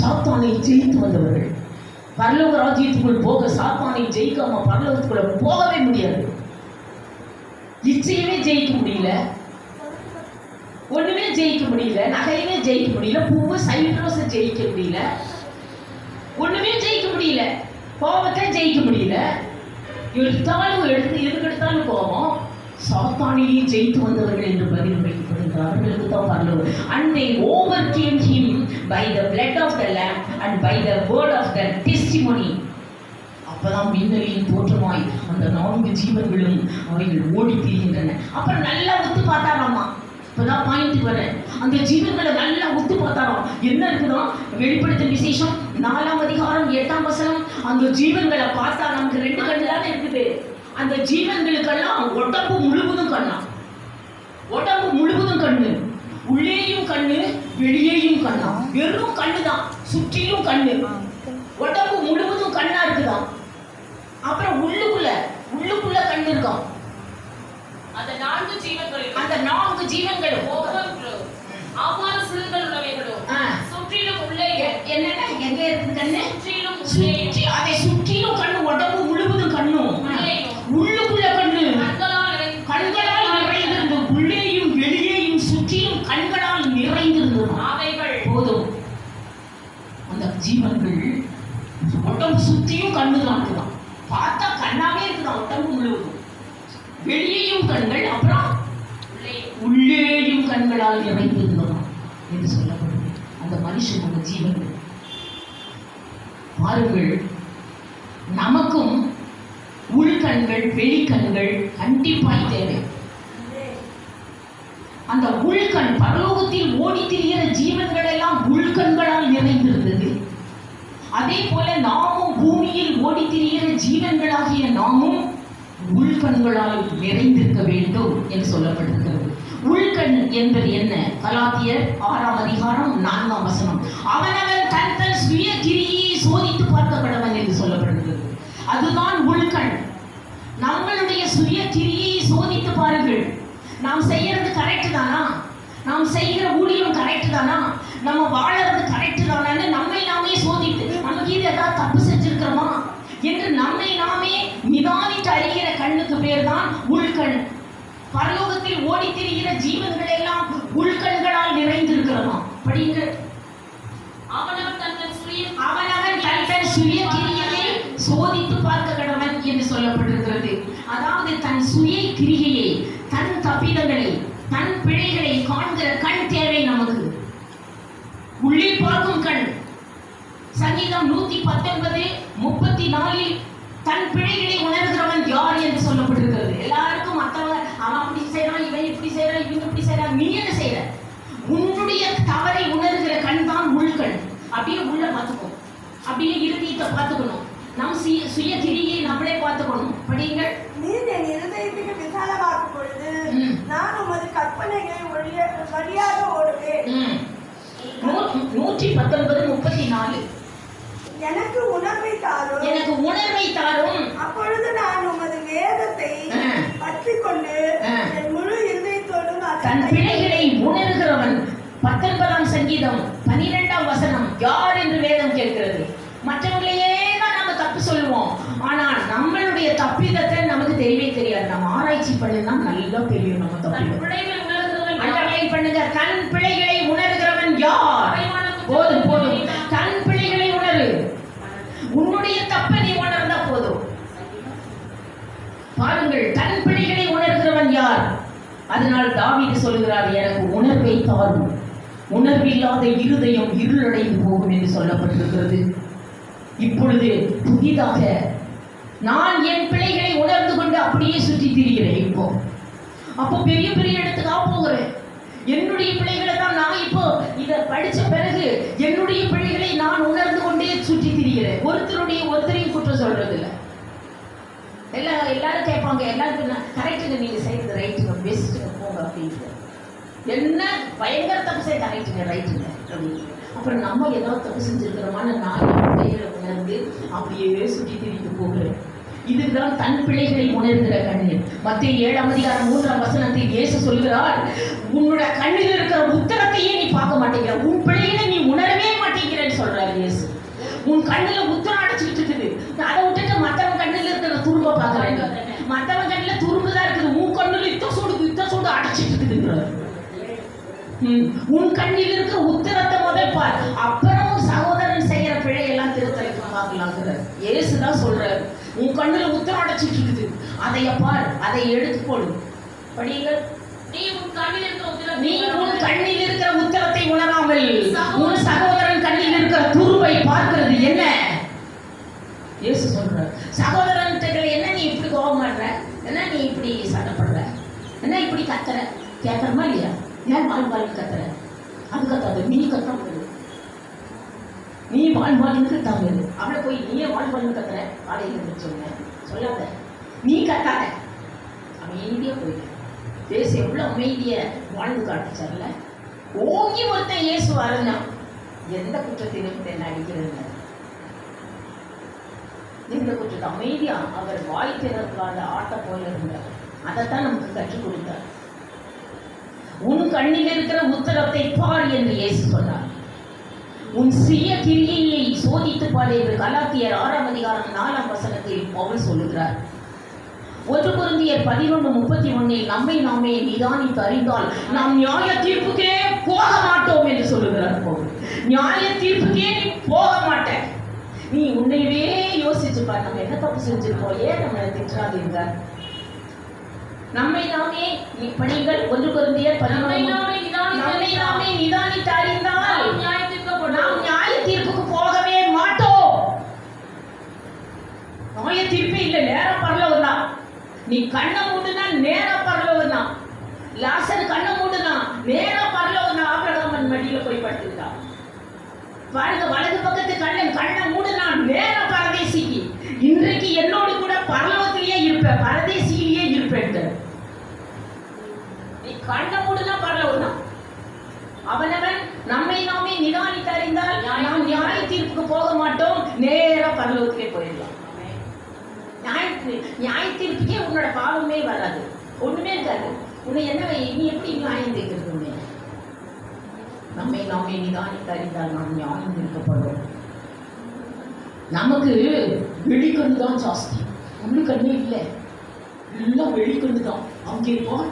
சாத்தானை ஜெயித்து வந்தவர்கள். பரலோக ராஜ்யத்துக்குள் போக சாத்தானை ஜெயிக்காம பரலோகத்துக்குள்ள போகவே முடியாது. நிச்சயமே ஜெயிக்க முடியல, ஒண்ணுமே ஜெயிக்க முடியல, நகையுமே ஜெயிக்க முடியல, பூவு சைட்ரோஸை ஜெயிக்க முடியல, ஒண்ணுமே ஜெயிக்க முடியல, கோபத்தை ஜெயிக்க முடியல. எதுக்கெடுத்தாலும் கோபம். சாத்தானையே ஜெயித்து வந்தவர்கள் என்று பதில் உரைக்கப்படுகிறார். அவர்களுக்கு தான் பரலோகம். And they overcame him by the blood of the lamb and by the word of the testimony. அப்பதான் மின்னலின் தோற்றமாய் அந்த 4 ஜீவன்களும் அவைகள் ஓடி திரிகின்றன. அப்புறம் நல்லா ஒத்து பார்த்தாராமா. இப்பதான் பாயிண்ட் வரேன். அந்த ஜீவன்களை நல்லா ஒத்து பார்த்தாராம். என்ன இருக்குதான்? வெளிப்படுத்தின விசேஷம் 4ஆம் அதிகாரம் 8ஆம் வசனம். அந்த ஜீவன்களை பார்த்தா நமக்கு 2 கண்ணு தானே இருக்குது. அந்த ஜீவன்களுக்கெல்லாம் உடம்பு முழுவதும் கண்ணா. உடம்பு முழுவதும் கண்ணு, உள்ளேயும் கண்ணு, வெளியேயும் கண்ணா. வெறும் கண்ணுதான், சுற்றிலும் கண்ணு, உடம்பு முழுவதும் கண்ணா இருக்குதான். அப்புறம் உள்ளுக்குள்ள கண்ணு இருக்கான். அந்த 4 ஜீவன்களும் ஆபார சிறுகள் உள்ளவைகளும் சுற்றிலும் உள்ளே என்னன்னா எங்க இருக்கு கண்ணு? சுற்றிலும் உள்ளே. அதை சுற்றிலும் கண்ணு, உடம்பு முழுவதும் கண்ணும், உள்ளுக்குள்ள கண்ணு, கண்களால் நிறைந்திருந்தது. உள்ளேயும் வெளியேயும் சுற்றிலும் கண்களால் நிறைந்திருந்தது. அவைகள் போதும். அந்த ஜீவன்கள் உடம்பு சுற்றியும் கண்ணுதான் இருக்குதான். பார்த்தா கண்ணாவே இருக்குதான் உடம்பு முழுவதும். வெளியேயும் கண்கள், அப்புறம் உள்ளேயும் கண்களால் நிறைந்திருந்ததாம் என்று சொல்லப்படுது. அந்த மனுஷனோட ஜீவன்கள் பாருங்கள். நமக்கும் உள்கண்கள் வெளிக்கண்கள் கண்டிப்பாய் தேவை. அந்த உள்கண் பரலோகத்தில் ஓடி திரிகிற ஜீவன்கள் எல்லாம் உள்கண்களால் நிறைந்திருந்தது. அதே போல நாமும் பூமியில் ஓடி திரிகிற ஜீவன்களாகிய நாமும் உள்கண்களால் நிறைந்திருக்க வேண்டும் என்று சொல்லப்பட்டிருக்கிறது. உள்கண் என்பது என்ன? கலாத்தியர் 6ஆம் அதிகாரம் 4ஆம் வசனம். அவனவன் தன் சுய கிரியை சோதித்து பார்க்க கடவன் என்று சொல்லப்படுகிறது. அதுதான் உள்கண். நம்மளுடைய சுய கிரியை சோதித்து பாருங்கள். நாம் செய்யறது கரெக்ட் தானா? நாம் செய்கிற ஊழியம் கரெக்ட் தானா, நம்ம வாழறது கரெக்ட் தானான்னு நம்மை நாமே சோதித்து நமக்கு இது ஏதாவது தப்பு செஞ்சிருக்கிறோமா என்று நம்மை நாமே நிதானித்து அறிகிற கண்ணுக்கு பேர் தான் உள்கண். பரலோகத்தில் ஓடி திரிகிற ஜீவன்கள் எல்லாம் உள்கண்களால் நிறைந்திருக்கிறோமா? படிங்கள். அவனவன் தன் சுய கிரியையை சோதித்து பார்க்க கடவன் என்று சொல்லப்பட்டிருக்கிறது. அதாவது தன் சுய கிரியையை, தன் தப்பிதங்களை, தன் பிழைகளை காண்கிற கண் தேவை நமக்கு. உள்ளே பார்க்கும் கண். சங்கீதம் 119:34 தன் பிழைகளை உணர்கிறவன் யார் என்று சொல்லப்பட்டிருக்கிறது. எல்லாருக்கும் மற்றவங்க அவன் அப்படி செய்யறான், இவன் இப்படி செய்யறான், இவங்க இப்படி செய்யறான், நீ என்ன செய்யற? உன்னுடைய தவறை உணர்கிற கண் தான் உள்கண். அப்படியே உள்ள பார்த்துக்கணும், அப்படியே இருதயத்தை பார்த்துக்கணும், நம் சுய கிரியை நம்மளே பார்த்துக்கணும். படிங்கள். நீர் என் இருதயத்துக்கு விசாலமாக்கும் பொழுது நான் உமது கற்பனைகளை வழியாக ஓடுவேன். 119:34 எனக்கு உணர்வை தாரும், எனக்கு உணர்வை தாரும், அப்பொழுது நான் உமது வேதத்தை பற்றிக் கொண்டு என் முழு இருதயத்தோடும் தன் பிழைகளை உணர்கிறவன். 19ஆம் சங்கீதம் 12ஆம் வசனம் யார் என்று வேதம் கேட்கிறது. மற்றவங்களையே தான் நம்ம தப்பு சொல்லுவோம், ஆனால் நம்மளுடைய தப்பிதத்தை நமக்கு தெரியவே தெரியாது. நம்ம ஆராய்ச்சி பண்ணினா நல்லா தெரியும் நம்ம தப்பிதம். அண்டர்லைன் பண்ணுங்க. தன் பிழைகளை உணர்கிறவன் யார்? போதும் போதும், தன் பிழைகளை உணரு. உன்னுடைய தப்பை நீ உணர்ந்தா போதும். பாருங்கள், தன் பிழைகளை உணர்கிறவன் யார்? அதனால் தாவீது சொல்கிறார், எனக்கு உணர்வை தாரும், உணர்வில்லாத இருதயம் இருளடைந்து போகும் என்று சொல்லப்பட்டிருக்கிறது. இப்பொழுது புதிதாக நான் என் பிழைகளை உணர்ந்து கொண்டு அப்படியே சுற்றி திரிகிறேன். அப்போ பெரிய பெரிய இடத்துக்காக போகிறேன். என்னுடைய பிழைகளை தான் நான் இப்போ இதை படிச்ச பிறகு என்னுடைய பிழைகளை நான் உணர்ந்து கொண்டே சுற்றி திரிகிறேன். ஒருத்தரையும் குற்றம் சொல்றது இல்லை. எல்லாரும் கேட்பாங்க, எல்லாருக்கும் கரெக்டுங்க, நீங்க செய்யறது ரைட்டுங்க, பெஸ்ட்டுங்க, போங்க அப்படின்னு. என்ன பயங்கர தப்பு செய்ய கரெக்டுங்க, ரைட்டுங்க அப்படின்னு. அப்புறம் நம்ம ஏதாவது தப்பு செஞ்சிருக்கிறோமான நான் என் பிழைகளை உணர்ந்து அப்படியே சுற்றி திரிந்து போகிறேன். இதுதான் தன் பிழைகளை உணர்கிற கண்ணீர். மத்தேயு 7:3 இயேசு சொல்கிறார், உன்னோட கண்ணில் இருக்கிற உத்தரத்தையே நீ பார்க்க மாட்டேங்கிற, உன் பிழைகளை நீ உணரவே மாட்டேங்கிறன்னு சொல்றாரு இயேசு. உன் கண்ணுல உத்தரம் அடைச்சிக்கிட்டு இருக்குது, அதை விட்டுட்டு மற்றவன் கண்ணில் இருக்கிற துரும்ப பார்க்கறாங்க. மற்றவன் கண்ணுல துரும்புதான் இருக்குது, உன் கண்ணுல இத்த சூடு அடைச்சிட்டு இருக்குதுங்கிறார். உன் கண்ணில் இருக்கிற உத்தரத்தை முதல் பார், அப்புறம் சகோதரன் செய்யற பிழையெல்லாம் திருத்தலுக்கு பார்க்கலாங்கிறார். இயேசுதான் சொல்றாரு, உன் கண்ணுல உத்தரம் அடைச்சிட்டு இருக்குது, அதை பார், அதை எடுத்து போடு. படியுங்கள். நீ உன் கண்ணில் இருக்கிற உத்தரத்தை உணராமல் உன் சகோதரன் கண்ணில் இருக்கிற துருவை பார்க்கிறது என்ன? இயேசு சொல்றார், சகோதரன் என்ன நீ இப்படி கோபம் பண்ற, என்ன நீ இப்படி சண்டைப்படுற, என்ன இப்படி கத்துற, கேட்கறமா இல்லையா? ஏன் வாழ்வாழ்னு கத்துற? அது கத்தாது, நீ கத்தாம நீ வாழ்வாழ்னு கத்தாம அவளை போய் நீயே வாழ்வாழ்னு கத்துற காலையில் சொல்லாத, நீ கத்தாத, அமைதியா போயிடு. இயேசு எவ்வளவு அமைதிய வாழ்ந்து காட்டுச்சார்ல. ஓங்கி ஒருத்தன் இயேசு வரனா எந்த குற்றத்திலும் தென்ன அடிக்கிறது, எந்த குற்றத்தை அமைதியா அவர் வாய் திறக்காத ஆட்ட போல இருந்தார். அதைத்தான் நமக்கு கற்றுக் கொடுத்தார். உன் கண்ணில் இருக்கிற உத்தரத்தை பார் என்று இயேசு சொன்னார். உன் சுய கிரியையை சோதித்து பார் என்று கலாத்தியர் 6:4 பவுல் சொல்லுகிறார். 1 கொரிந்தியர் 11:31 நம்மை நாமே நிதானித்து அறிந்தால் நாம் நியாய தீர்ப்புக்கே போக மாட்டோம் என்று சொல்லுகிறார் பவுல். நியாய தீர்ப்புக்கே நீ போக மாட்ட. நீ உன்னையவே யோசிச்சு பார், நம்ம என்ன தப்பு செஞ்சிருக்கோம், ஏன் நம்ம திட்டாதீங்க. நம்மை நாமே படிங்கள். 1 கொரிந்தியர் 11:நாமே நிதானித்து அறிந்தால் நாம் நியாய தீர்ப்புக்கு போகவே மாட்டோம். நியாய தீர்ப்பே இல்லை, நேரம் பரலோகம் தான். நீ கண்ணை மூடுனா நேரம் பரலோகம் தான். லாசர் கண்ணை மூடுனா நேரம் பரலோகம் தான். ஆபிரகாமன் மடியில போய் படுத்துக்கிட்டான். பாருங்க, வலது பக்கத்து கண்ணை மூடுனா நேரம் பரதேசிக்கு. இன்றைக்கு என்னோடு கூட பரலோகத்திலேயே இருப்ப, பரதேசியிலேயே இருப்பேன். நீ கண்ணை மூடுனா பரலோகம் தான். அவனவன் நம்மை நாமே நிதானித்து அறிந்தால் நாம் நியாய தீர்ப்புக்கு போக மாட்டோம், நேரம் பரலோகத்திலே போயிடலாம். நியாய தீர்ப்புக்கே உன்னோட பாவமே வராது, ஒண்ணுமே இருக்காது. உன்னை என்ன, நீ எப்படி நியாயம் தீர்க்கிறது? நம்மை நாமே நிதானித்து அறிந்தால் நாம் ஞானம் இருக்கப்படும். நமக்கு வெளிக்கண்ணு தான் ஜாஸ்தி, உள்ளுக்கண்ணே இல்லை. எல்லாம் வெளிக்கண்ணு தான். அங்கே பார்,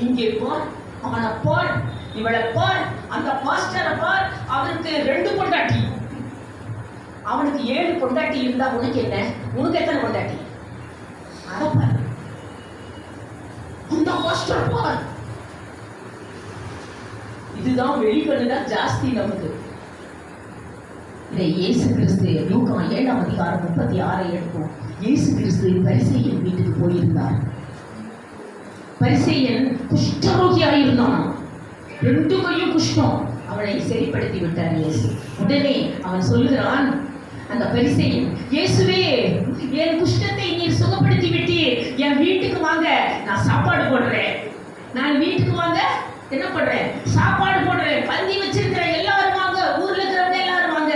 இங்கே பார், அவனை பார், இவளை பார், அந்த பாஸ்டரை பார், அவருக்கு 2 பொண்டாட்டி, அவனுக்கு 7 பொண்டாட்டி இருந்தா உனக்கு என்ன? உனக்கு எத்தனை பொண்டாட்டி? அதை பார், அந்த பாஸ்டர் பார். இதுதான் வெளிக்கண்ணு தான் ஜாஸ்தி நமக்கு. இதை இயேசு கிறிஸ்து லூக்கா 7ஆம் அதிகாரம் 36 எடுப்போம். இயேசு கிறிஸ்து பரிசேயன் வீட்டுக்கு போயிருந்தார். பரிசேயன் குஷ்டரோகியாக இருந்தான். 2 கையும் குஷ்டம். அவனை சரிப்படுத்தி விட்டார் இயேசு. உடனே அவன் சொல்லுகிறான், அந்த பரிசேயன், இயேசுவே, என் குஷ்டத்தை நீர் சுகப்படுத்தி விட்டீர், என் வீட்டுக்கு வாங்க, நான் சாப்பாடு போடுறேன். நான் வீட்டுக்கு வாங்க, என்ன பண்றேன்? சாப்பாடு போடுறேன், பந்தி வச்சிருக்கிறேன், எல்லாரும் வாங்க, ஊர்ல இருக்கிறவங்க எல்லாரும் வாங்க.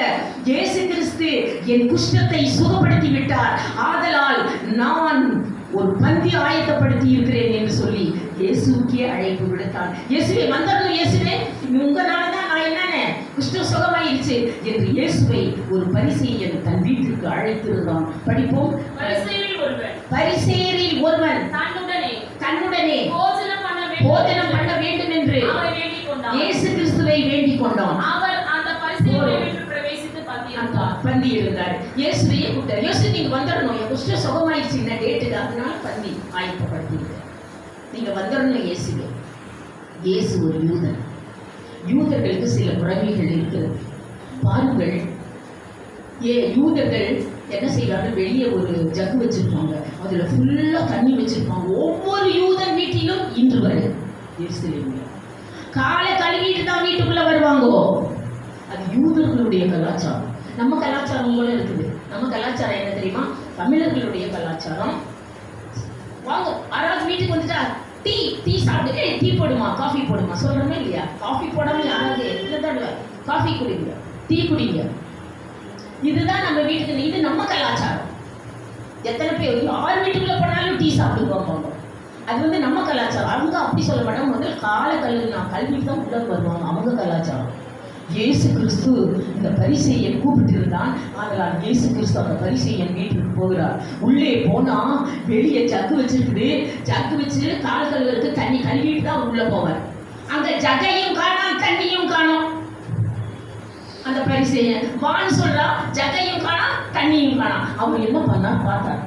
இயேசு கிறிஸ்து என் குஷ்டத்தை சுகப்படுத்தி விட்டார், ஆதலால் நான் ஒரு பந்தி ஆயத்தப்படுத்தி இருக்கிறேன் என்று சொல்லி இயேசுக்கே அழைப்பு விடுத்தான். இயேசுவே வந்ததும், இயேசுவே உங்களாலதான் நான் என்னன்னு குஷ்டம் சுகமாயிருச்சு என்று இயேசுவை ஒரு பரிசேயன் தன் வீட்டிற்கு அழைத்திருந்தான். படிப்போம். பரிசேயரில் ஒருவன் தன்னுடனே போஜனம் பண்ண வேண்டும் என்று இயேசு கிறிஸ்துவை வேண்டிக் கொண்டான். அவர் அந்த பரிசேயரை பிரவேசித்து பந்தி இருந்தார். இயேசுவையே கூப்பிட்டார். இயேசு, நீங்க வந்துடணும், என் குஷ்டம் சுகமாயிடுச்சு, இந்த டேட்டுக்கு, அதனால பந்தி ஆயத்தப்படுத்திருக்க, நீங்க வந்துடணும் இயேசுவே. இயேசு ஒரு யூதன். யூதர்களுக்கு சில முறைமைகள் இருக்கிறது. பாருங்கள், யூதர்கள் என்ன செய்வாங்க? வெளியே ஒரு ஜக்கு வச்சிருப்பாங்க, அதுல ஃபுல்லா தண்ணி வச்சிருப்பாங்க. ஒவ்வொரு யூதன் வீட்டிலும் இன்று வரை காலை கழுவிட்டு தான் வீட்டுக்குள்ள வருவாங்க. அது யூதர்களுடைய கலாச்சாரம். நம்ம கலாச்சாரம் போல இருக்குது. நம்ம கலாச்சாரம் என்ன தெரியுமா? தமிழர்களுடைய கலாச்சாரம், வாங்க யாராவது வீட்டுக்கு வந்துட்டா டீ சாப்பிட்டு, டீ போடுமா, காஃபி போடுமா சொல்றமே இல்லையா? காஃபி போடாம யாராவது இல்லை தான், காஃபி குடிங்க, டீ குடிங்க. இதுதான் நம்ம வீட்டுக்கு, இது நம்ம கலாச்சாரம். எத்தனை பேர் யார் வீட்டுக்குள்ள போனாலும் டீ சாப்பிடுவாங்க. அது நம்ம கலாச்சாரம். அவங்க அப்படி சொல்ல மாட்டாங்க. முதல் கல்விக்கு தான் உள்ள வருவாங்க. அவங்க கலாச்சாரம். இயேசு கிறிஸ்து இந்த பரிசேயன் கூப்பிட்டிருந்தான். அதனால் இயேசு கிறிஸ்து அந்த பரிசேயன் வீட்டுக்கு போகிறார். உள்ளே போனா வெளியே ஜக்கு வச்சிருக்குது. ஜக்கு வச்சு கால் கழுவுறதுக்கு தண்ணி கழுவிட்டு தான் உள்ள போவார். அங்க ஜகையும் காணோம், தண்ணியும் காணோம். அந்த பரிசேயன் வான்னு சொல்றா, ஜகையும் காணோம், தண்ணியும் காணோம். அவர் என்ன பண்ணா பார்த்தார்.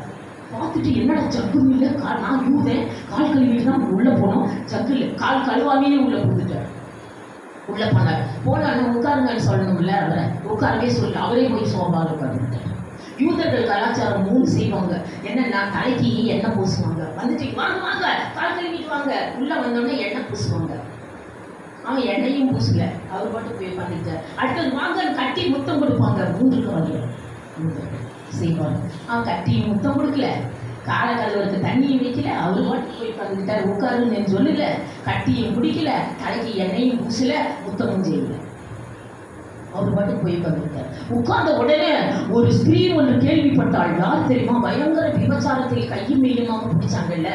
பார்த்துட்டு, என்னடா ஜக்கும் இல்லை, நான் யூதேன், கால் கழுவிட்டு தான் உள்ள போனோம், ஜக்கு இல்லை, கால் கழுவாமே உள்ள போட்டுட்டார். உள்ள போனார். போனாலும் உட்காருங்கன்னு சொல்லணும்ல, அவரை உட்காரவே சொல்லல, அவரே போய் சோபாவில் உட்கார்ந்துட்டார். யூதர்கள் கலாச்சாரம் 3 செய்வாங்க. என்னன்னா, தலைக்கு எண்ணெய் பூசுவாங்க. வந்துட்டு வாங்க வாங்க கால் கழுவிட்டு வாங்க. உள்ள வந்தோடனே எண்ணெய் பூசுவாங்க. அவன் எண்ணெயும் பூசல, அவர் பாட்டு போய் பண்ணிட்டார். அடுத்தது வாங்கன்னு கட்டி முத்தம் கொடுப்பாங்க. 3 காலையில் செய்வாங்க. அவன் கட்டி முத்தம் கொடுக்கல, காலை கழுவுறதுக்கு தண்ணியும் வைக்கல, அவர் பாட்டு போய் பண்ணிட்டார். உட்காருன்னு சொல்லல, கட்டியும் குடிக்கல, தலைக்கு எண்ணெயும் பூசல, முத்தமும் செய்யல, அவர் பாட்டு போய் பண்ணிட்டார். உட்கார்ந்த உடனே ஒரு ஸ்திரீ ஒன்று கேள்விப்பட்டாள். யார் தெரியுமா? பயங்கர விபச்சாரத்தில் கையும் மெய்யுமாக பிடிச்சாங்கல்ல.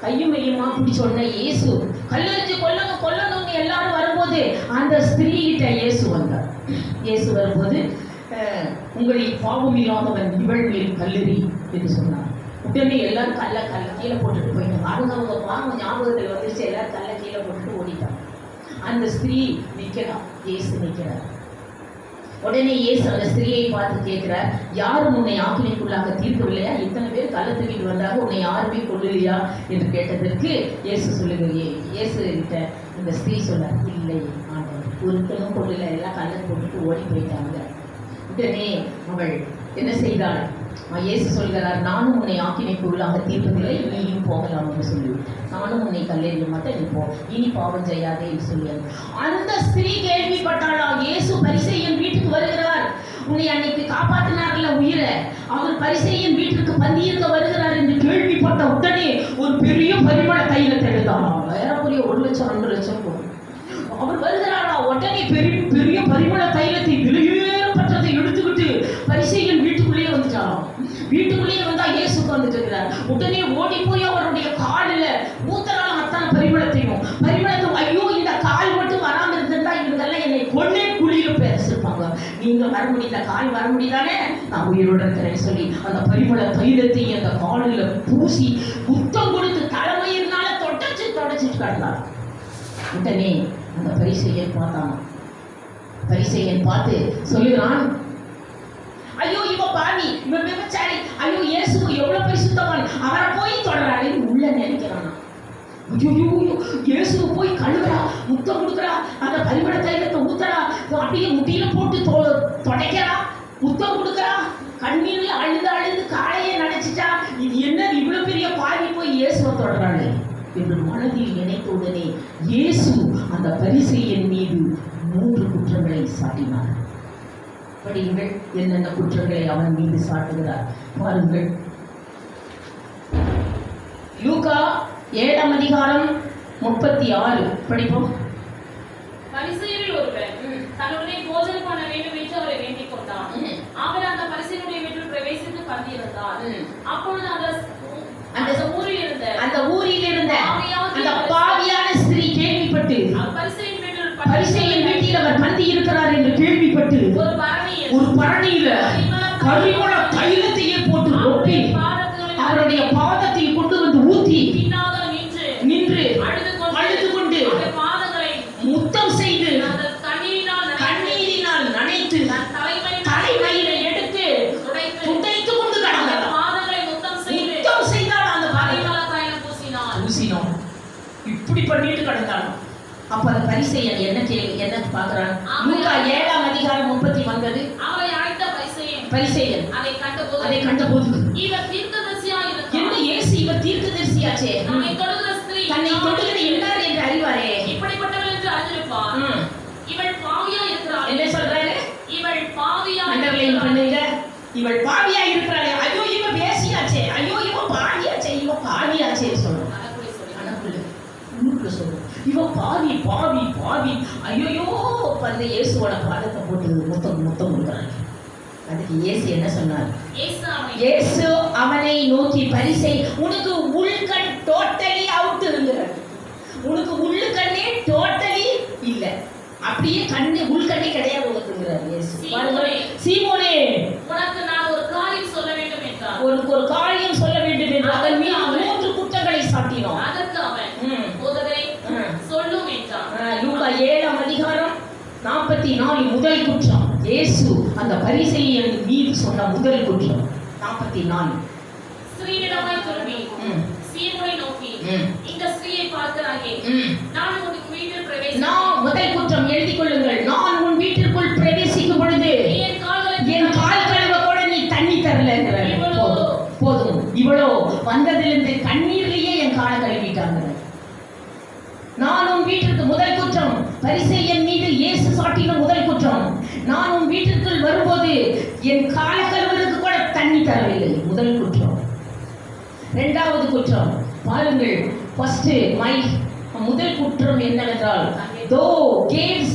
கையும் மெய்யுமா பிடிச்சோடனே இயேசு கல்லறிஞ்சு கொல்லணும் கொல்லணும்னு எல்லாரும் வரும்போது அந்த ஸ்திரீ கிட்ட இயேசு வந்தார். இயேசு வரும்போது, உங்களில் பாவம் இல்லாதவன் இவள் மேல் கல்லறி என்று சொன்னார். உடனே எல்லாரும் கல்ல கீழே போட்டுட்டு போயிட்டாங்க. அவங்க பாவம் ஞாபகத்தில் வந்துருச்சு. எல்லாரும் கல்ல கீழே போட்டுட்டு ஓடிட்டாங்க. அந்த ஸ்திரீ நிற்கிறார். இயேசு நிற்கிறார். உடனே இயேசு அந்த ஸ்திரீயை பார்த்து கேட்கிறார், யாரும் உன்னை ஆக்கினைக்குள்ளாக தீர்க்கவில்லையா? இத்தனை பேர் கள்ள தூக்கிட்டு வந்தாங்க, உன்னை யாருமே கொள்ளலையா என்று கேட்டதற்கு இயேசு சொல்லுகிறேன். இயேசு கிட்ட இந்த ஸ்திரீ சொன்னார், இல்லை ஆண்டவர், ஒருத்தனும் கொள்ளல, எல்லாம் கள்ள போட்டுட்டு ஓடி போயிட்டாங்க. உடனே அவள் என்ன செய்தாள்? இயேசு சொல்கிறார், நானும் உன்னை ஆக்கினைக்குள்ளாக தீர்ப்பதில்லை, நீயும் போகலாம் என்று சொல்லிவிட்டு, நானும் உன்னை கல்லெறிய மாட்டேன், நீ போ, இனி பாவம் செய்யாதே என்று சொல்லியார். அந்த ஸ்திரீ கேள்விப்பட்டாளா? இயேசு பரிசேயன் வீட்டுக்கு வருகிறார், உன்னை அன்னைக்கு காப்பாற்றினார்ல உயிரை, அவர் பரிசேயன் வீட்டிற்கு பந்தியிருக்க வருகிறார் என்று கேள்விப்பட்ட உடனே ஒரு பெரிய பரிமள தைலத்தை எழுதாலாம். ஏறக்குறைய 1 லட்சம் 2 லட்சம் போகும். அவர் வருகிறாரா? உடனே பெரிய பரிமள தைலத்தை விலையேறப்பட்டதை எடுத்துக்கிட்டு பரிசேயன் வீட்டுக்குள்ளேயே வந்துட்டாராம். வீட்டுக்குள்ளேயே வந்தா இயேசு உட்கார்ந்துட்டு இருக்கிறார். உடனே ஓடி போய் அவருடைய காலில் ஊத்தலாம் அத்தனை பரிமளத்தையும். ஐயோ, இந்த கால் மட்டும் வராமல் இருந்திருந்தா இவங்கெல்லாம் என்னை கொன்னே குழியில பேசிருப்பாங்க. நீங்க வர முடியல, கால் வர முடியதானே, நான் உயிரோட இருக்கிறேன்னு சொல்லி அந்த பரிமள தைலத்தை அந்த காலில் பூசி முத்தம் கொடுத்து தலைமையினால தொடச்சிட்டு கிடந்தார். உடனே அந்த பரிசேயன் பார்த்தான். பரிசேயன் பார்த்து சொல்லுகிறான், ஐயோ இவ பாவி, இவன் விபச்சாரி, ஐயோ இயேசு எவ்வளவு பரிசுத்தவான், அவரை போய் தொடராரு உள்ள நினைக்கிறான். ஐயோ இயேசு போய் கழுவுறா, முத்தம் கொடுக்குறா, அந்த பரிமள தைலத்தை ஊத்துறா, அப்படியே முட்டியில போட்டு தொடைக்கிறா, முத்தம் கொடுக்குறா, கண்ணீர்ல அழுது காலையை நினைச்சிட்டா, இது என்ன இவ்வளவு பெரிய பாவி போய் இயேசுவை தொடராளே என்று மனதில் நினைத்த உடனே இயேசு அந்த பரிசேயன் மீது 3 குற்றங்களை சாட்டினார். படியுங்கள், என்னென்ன குற்றங்களை அவன் மீது சாட்டுகிறார் பாருங்கள். லூக்கா 7ஆம் அதிகாரம் 36 படிப்போம். பரிசேயரில் ஒருவன் தன்னுடனே போஜனம் பண்ண வேண்டும் என்று அவரை வேண்டிக் கொண்டான். அவர் அந்த பரிசேயனுடைய வீட்டில் பிரவேசித்து பந்தியிருந்தார். அப்பொழுது அந்த ஊரில் இருந்த அந்த பாவியான ஸ்திரீ கேள்விப்பட்டு பரிசேயன் வீட்டில் அவர் பந்தி இருக்கிறார் என்று கேள்விப்பட்டு ஒரு பரணியில பரிமள தைலத்தையே போட்டு ரொப்பி அவருடைய பாதத்தில் கொண்டு வந்து ஊற்றி நின்று அழுது கொண்டு முத்தம் செய்து கண்ணீரினால் நனைத்து தலைமையில எடுத்து துடைத்து கொண்டு கடந்தார். முத்தம் செய்தால் அந்த பூசினோம். இப்படி பண்ணிட்டு கடந்தார். அப்ப அந்த பரிசேயன் என்ன பார்க்கிறான்? லூக்கா 7ஆம் அதிகாரம் 39 அவரை அழைத்த பரிசேயன் அதை கண்டபோது இவர் தீர்க்கதரிசியாய் இருந்தார். என்ன இயேசு இவர் தீர்க்கதரிசியாச்சே, தன்னை தொடுகிற ஸ்திரீ எல்லார் என்று அறிவாரே, இப்படிப்பட்டவள் என்று அறிந்திருப்பார். இவள் பாவியா இருக்கிறாள். என்ன சொல்றாரு? இவள் பாவியா அண்டர்லைன் பண்ணுங்க. இவள் பாவியா இருக்கிறாளே, ஐயோ இவ பேசியாச்சே, ஐயோ இவ பாவியாச்சே, இவ பாவியாச்சே சொல்றோம். சொல்றோம் இவ பாவி பாவி பாவி, ஐயோ அந்த இயேசுவோட பாதத்தை போட்டு முத்தம் கொடுக்குறாங்க. அதுக்கு இயேசு என்ன சொன்னார்? இயேசு அவனை நோக்கி, பரிசை உனக்கு உள்கண் டோட்டலி அவுட் இருக்கிறார், உனக்கு உள்ளுக்கண்ணே டோட்டலி இல்ல, அப்படியே கண்ணு உள்கண்ணே கிடையாது உனக்குங்கிறார் இயேசு. சீமோனே, உனக்கு நான் ஒரு காரியம் சொல்ல வேண்டும் என்றார். உனக்கு ஒரு காரியம் சொல்ல வேண்டும் என்று அதன் மீது 3 குற்றங்களை சாட்டினோம். அதற்கு அவன், போதகரே சொல்லும் என்றான். லூக்கா 7ஆம் அதிகாரம் 44 முதல் குற்றம். இயேசு அந்த பரிசேயன் மீது சொன்ன முதல் குற்றம் 44. ஸ்திரீயிடமாய் திரும்பி சீமோனை நோக்கி, இந்த ஸ்திரீயை பார்க்கிறாயே, நான் உன் வீட்டில் நான் முதல் குற்றம் எழுதிக் கொள்ளுங்கள். நான் உன் வீட்டிற்குள் பிரவேசிக்கும் பொழுது என் கால் கழுவ கூட நீ தண்ணி தரல. போதும், இவ்வளோ வந்ததிலிருந்து கண்ணீர்லயே என் காலை கழுவிட்டாங்க. நான் உன் வீட்டிற்கு முதல் குற்றம், பரிசேயன் மீது இயேசு சாட்டின முதல் குற்றம். நான் உன் வீட்டிற்குள் வரும்போது என் காலை கழுவுவதற்கு கூட தண்ணி தரவில்லை, முதல் குற்றம். 2வது குற்றம் பாருங்கள். ஃபர்ஸ்ட் முதல் குற்றம் என்னவென்றால், though gives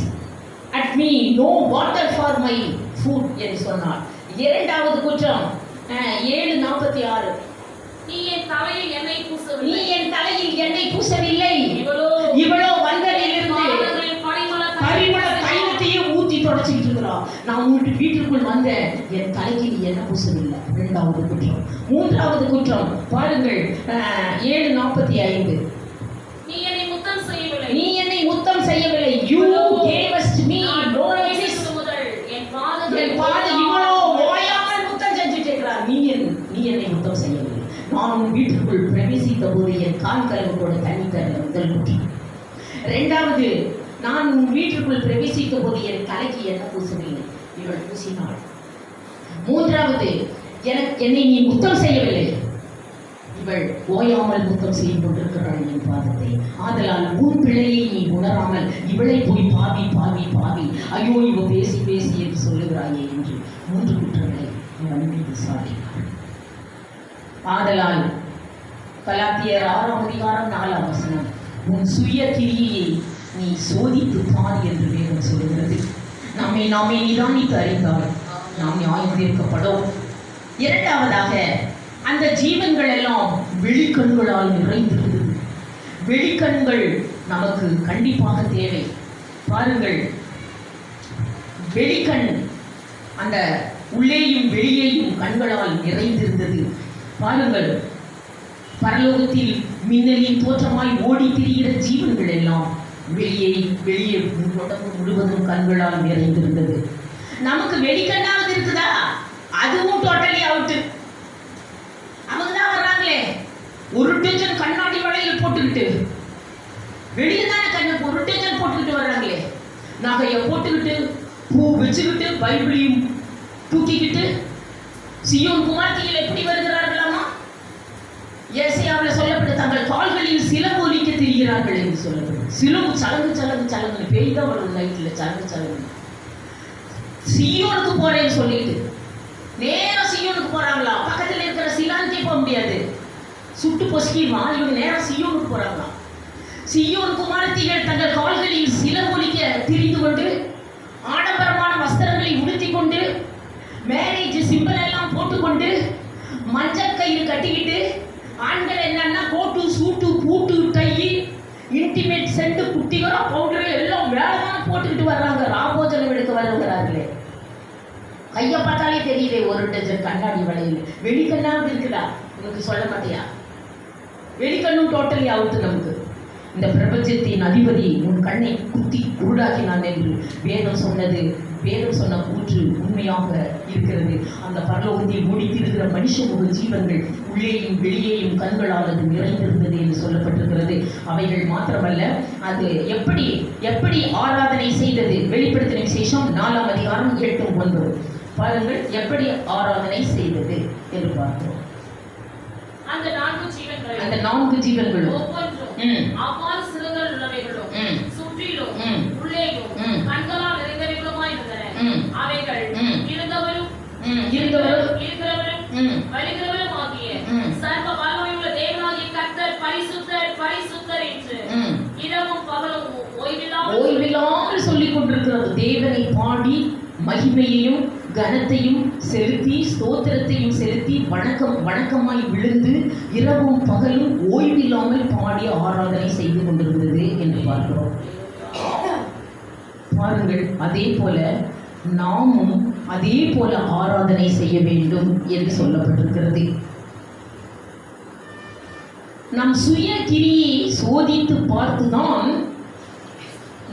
at me no water for my food என்று சொன்னார். 2வது குற்றம் 7:46, நீ என் தலையில் எண்ணெய் பூசவில்லை. இவ்வளோ வந்ததிலிருந்து பரிமள தைலத்தையே ஊத்தி தொடச்சிட்டு இருக்கிறான். நான் உங்களுடைய வீட்டிற்குள் வந்தேன், என் தலைக்கு நீ என்ன பூசவில்லை. 2வது குற்றம். 3வது குற்றம் பாருங்கள் 7:45, நீ என்னை முத்தம் செய்யவில்லை. You gavest me no kiss. என் பாதம் இவ்வளோ ஓயாமல் முத்தம் செஞ்சுட்டு இருக்கிறார். நீ என்னை முத்தம் செய்யவில்லை. நான் உன் வீட்டிற்குள் பிரவேசித்த போது என் கால் கழுவு கூட தண்ணி தரல, முதல் குற்றம். 2வது, நான் உன் வீட்டிற்குள் பிரவேசித்த போது என் தலைக்கு என்ன பூசவில்லை, இவள் பூசினாள். 3வது, என்னை நீ முத்தம் செய்யவில்லை, இவள் ஓயாமல் முத்தம் செய்து கொண்டிருக்கிறாள் என் பாதத்தை. ஆதலால் உன் பிழையை நீ உணராமல் இவளை போய் பாவி பாவி பாவி, ஐயோ இவ பேசி பேசி என்று சொல்லுகிறாயே என்று 3 குற்றங்களை இவன் மீது சாட்டினாள். ஆதலால் கலாத்தியர் 6ஆம் அதிகாரம் 4ஆம் வசனம், உன் சுய கிரியை நீ சோதித்து பார் என்று வேதம் சொல்கிறது. நாமே நிதானித்து அறிந்தால் நாம் நியாயம் தீர்க்கப்படும். 2வதாக, அந்த ஜீவன்கள் எல்லாம் வெளிக்கண்களால் நிறைந்திருக்கிறது. வெளிக்கண்கள் நமக்கு கண்டிப்பாக தேவை. பாருங்கள் வெளிக்கண் அந்த உள்ளேயும் வெளியேயும் கண்களால் நிறைந்திருந்தது. பாருங்கள், பரலோகத்தில் மின்னலின் தோற்றமாய் ஓடி திரிகிற ஜீவன்கள் எல்லாம் வெளியே உடம்பு முழுவதும் கண்களால் நிறைந்திருந்தது. நமக்கு வெளிக்கண்ணாவது இருக்குதா? அதுவும் டோட்டலி அவுட்டு. அவங்க தான் வர்றாங்களே ஒரு டஜன் கண்ணாடி வளையல் போட்டுக்கிட்டு, வெளியே தானே கண்ணு ஒரு டஜன் போட்டுக்கிட்டு வர்றாங்களே, நகையை போட்டுக்கிட்டு, பூ வச்சுக்கிட்டு, பைபிளையும் தூக்கிக்கிட்டு சீயோன் குமாரத்திகள் எப்படி வருகிறார்களாமா? ஏசாயாவில் சொல்லப்பட்ட தங்கள் கால்களில் சிலம்பு ஒலிக்க திரிகிறார்கள் என்று சொல்லப்படும். சிலம்பு சலங்கு சலங்கு சலங்கு பேய் தான் வரும் நைட்டில் சலங்கு சலங்கு. சீயோனுக்கு போறேன்னு சொல்லிட்டு நேரம் சீயோனுக்கு போறாங்களா? பக்கத்தில் இருக்கிற சிலானுக்கே போக முடியாது, சுட்டு பொசுக்கிடுமா. இவங்க நேரம் சீயோனுக்கு போறாங்களாம். சீயோன் குமாரத்திகள் தங்கள் கால்களில் சிலம்பு ஒலிக்க திரிந்து கொண்டு, ஆடம்பரமான வஸ்திரங்களை உடுத்திக் கொண்டு, மேரேஜ் சிம்பிள் எல்லாம் போட்டுக்கொண்டு, மஞ்சள் கயிறு கட்டிக்கிட்டு, ஆண்கள் என்னன்னா கோட்டு சூட்டு பூட்டு டை இன்டிமேட் சென்ட் குட்டிகளா பவுடர் எல்லாம் வேலைதான் போட்டுக்கிட்டு வர்றாங்க. ராபோஜனம் எடுக்க வருகிறார்களே, கையை பார்த்தாலே தெரியுதே ஒரு டஜன் கண்ணாடி வளையல். வெளிக்கண்ணாவது இருக்குதா? உனக்கு சொல்ல மாட்டியா? வெளிக்கண்ணும் டோட்டலி அவுட்டு. நமக்கு இந்த பிரபஞ்சத்தின் அதிபதி உன் கண்ணை குத்தி குருடாக்கினான் என்று வேதம் சொன்னது. வேதம் சொன்ன கூற்று உண்மையாக இருக்கிறது. அந்த பரலோகத்தில் ஓடித்திருக்கிற மனுஷ முக ஜீவன்கள் உள்ளேயும் வெளியேயும் கண்களால் அது நிறைந்திருந்தது என்று சொல்லப்பட்டிருக்கிறது. அவைகள் மாத்திரமல்ல, அது எப்படி எப்படி ஆராதனை செய்தது. வெளிப்படுத்தின விசேஷம் 4ஆம் அதிகாரம் 8-9 பாருங்கள், எப்படி ஆராதனை செய்தது என்று பார்க்கிறோம். அந்த 4 ஜீவன்களும் ஒவ்வொன்றும் அவ்வாறு சிறங்கள் உள்ளவைகளும் சுற்றிலும் உள்ளேயும் கண்களால் நிறைந்தவைகளுமாய் இருந்தன. அவைகள் இருந்தவரும் வருகிறவரும் ஆகிய சர்வ வல்லமையுள்ள தேவனாகிய கர்த்தர் பரிசுத்தர் பரிசுத்தர் என்று இரவும் பகலும் ஓய்வில்லாமல் சொல்லிக் கொண்டிருக்கிறது. தேவனை பாடி மகிமையையும் கனத்தையும் செலுத்தி ஸ்தோத்திரத்தையும் செலுத்தி வணக்கமாய் விழுந்து இரவும் பகலும் ஓய்வில்லாமல் பாடி ஆராதனை செய்து கொண்டிருந்தது என்று பார்க்கிறோம். பாருங்கள், அதே போல நாமும் அதே போல ஆராதனை செய்ய வேண்டும் என்று சொல்லப்பட்டிருக்கிறது. நம் சுய கிரியை சோதித்து பார்த்துதான்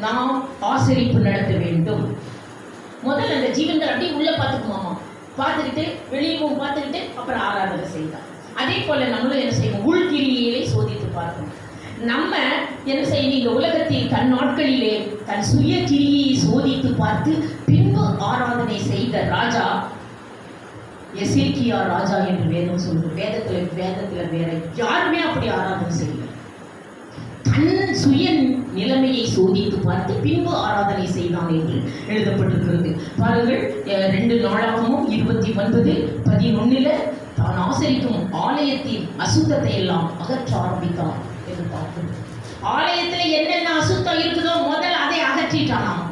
நாம் ஆசரிப்பு நடத்த வேண்டும். முதல்ல அந்த ஜீவன்கள் அப்படியே உள்ள பார்த்துக்குமாமா, பார்த்துக்கிட்டு வெளியவும் பார்த்துக்கிட்டு அப்புறம் ஆராதனை செய்யலாம். அதே போல நம்மளும் என்ன செய்யணும்? உள்கிரியை சோதித்து பார்க்கணும். நம்ம என்ன செய்யணும்? இந்த உலகத்தில் தன் நாட்களிலே தன் சுய கிரியை சோதித்து பார்த்து பின்பு ஆராதனை செய்த ராஜா எசேக்கியா ராஜா என்று வேதம் சொல்லுது. வேதத்துல வேற யாருமே அப்படி ஆராதனை செய்யல. தன் சுய நிலைமையை சோதித்து பார்த்து பின்பு ஆராதனை செய்தான் என்று எழுதப்பட்டிருக்கிறது. பாருங்கள், 2 நாளாகமும் 29:11 தான் ஆசரிக்கும் ஆலயத்தின் அசுத்தத்தை எல்லாம் அகற்ற ஆரம்பித்தான் என்று பார்க்கிறோம். ஆலயத்துல என்னென்ன அசுத்தம் இருக்குதோ முதல் அதை அகற்றிட்டானாம்.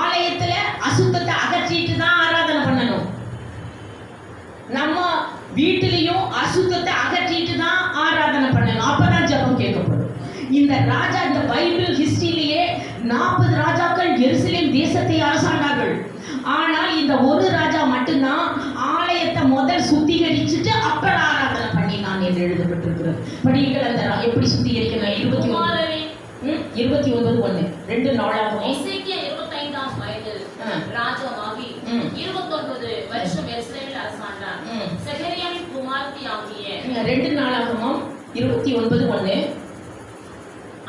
ஆலயத்துல அசுத்தத்தை அகற்றிட்டு தான் ஆராதனை பண்ணணும். நம்ம வீட்டிலையும் அசுத்தத்தை அகற்றிட்டு தான் ஆராதனை பண்ணணும். அப்பதான் ஜெபம் கேட்கப்படும். இந்த ராஜா, இந்த பைபிள் ஹிஸ்டரியிலேயே 40 ராஜாக்கள் எருசலேம் தேசத்தை அரசாண்டார்கள். ஆனால் இந்த ஒரு ராஜா மட்டும்தான் ஆலயத்தை முதல் சுத்திகரிச்சுட்டு அப்புறம் ஆராதனை பண்ணினான் என்று எழுதப்பட்டிருக்கிறது. படிகள் அந்த எப்படி சுத்திகரிக்கணும்? 29:1 2 நாளாகவும் எசேக்கியா 25ஆம் வயதில் ராஜாவாகி 29 வருஷம் எருசலேமில் அரசாண்டார். செகரியாவின் குமாரத்தி ஆகிய 2 நாளாகவும் 29:1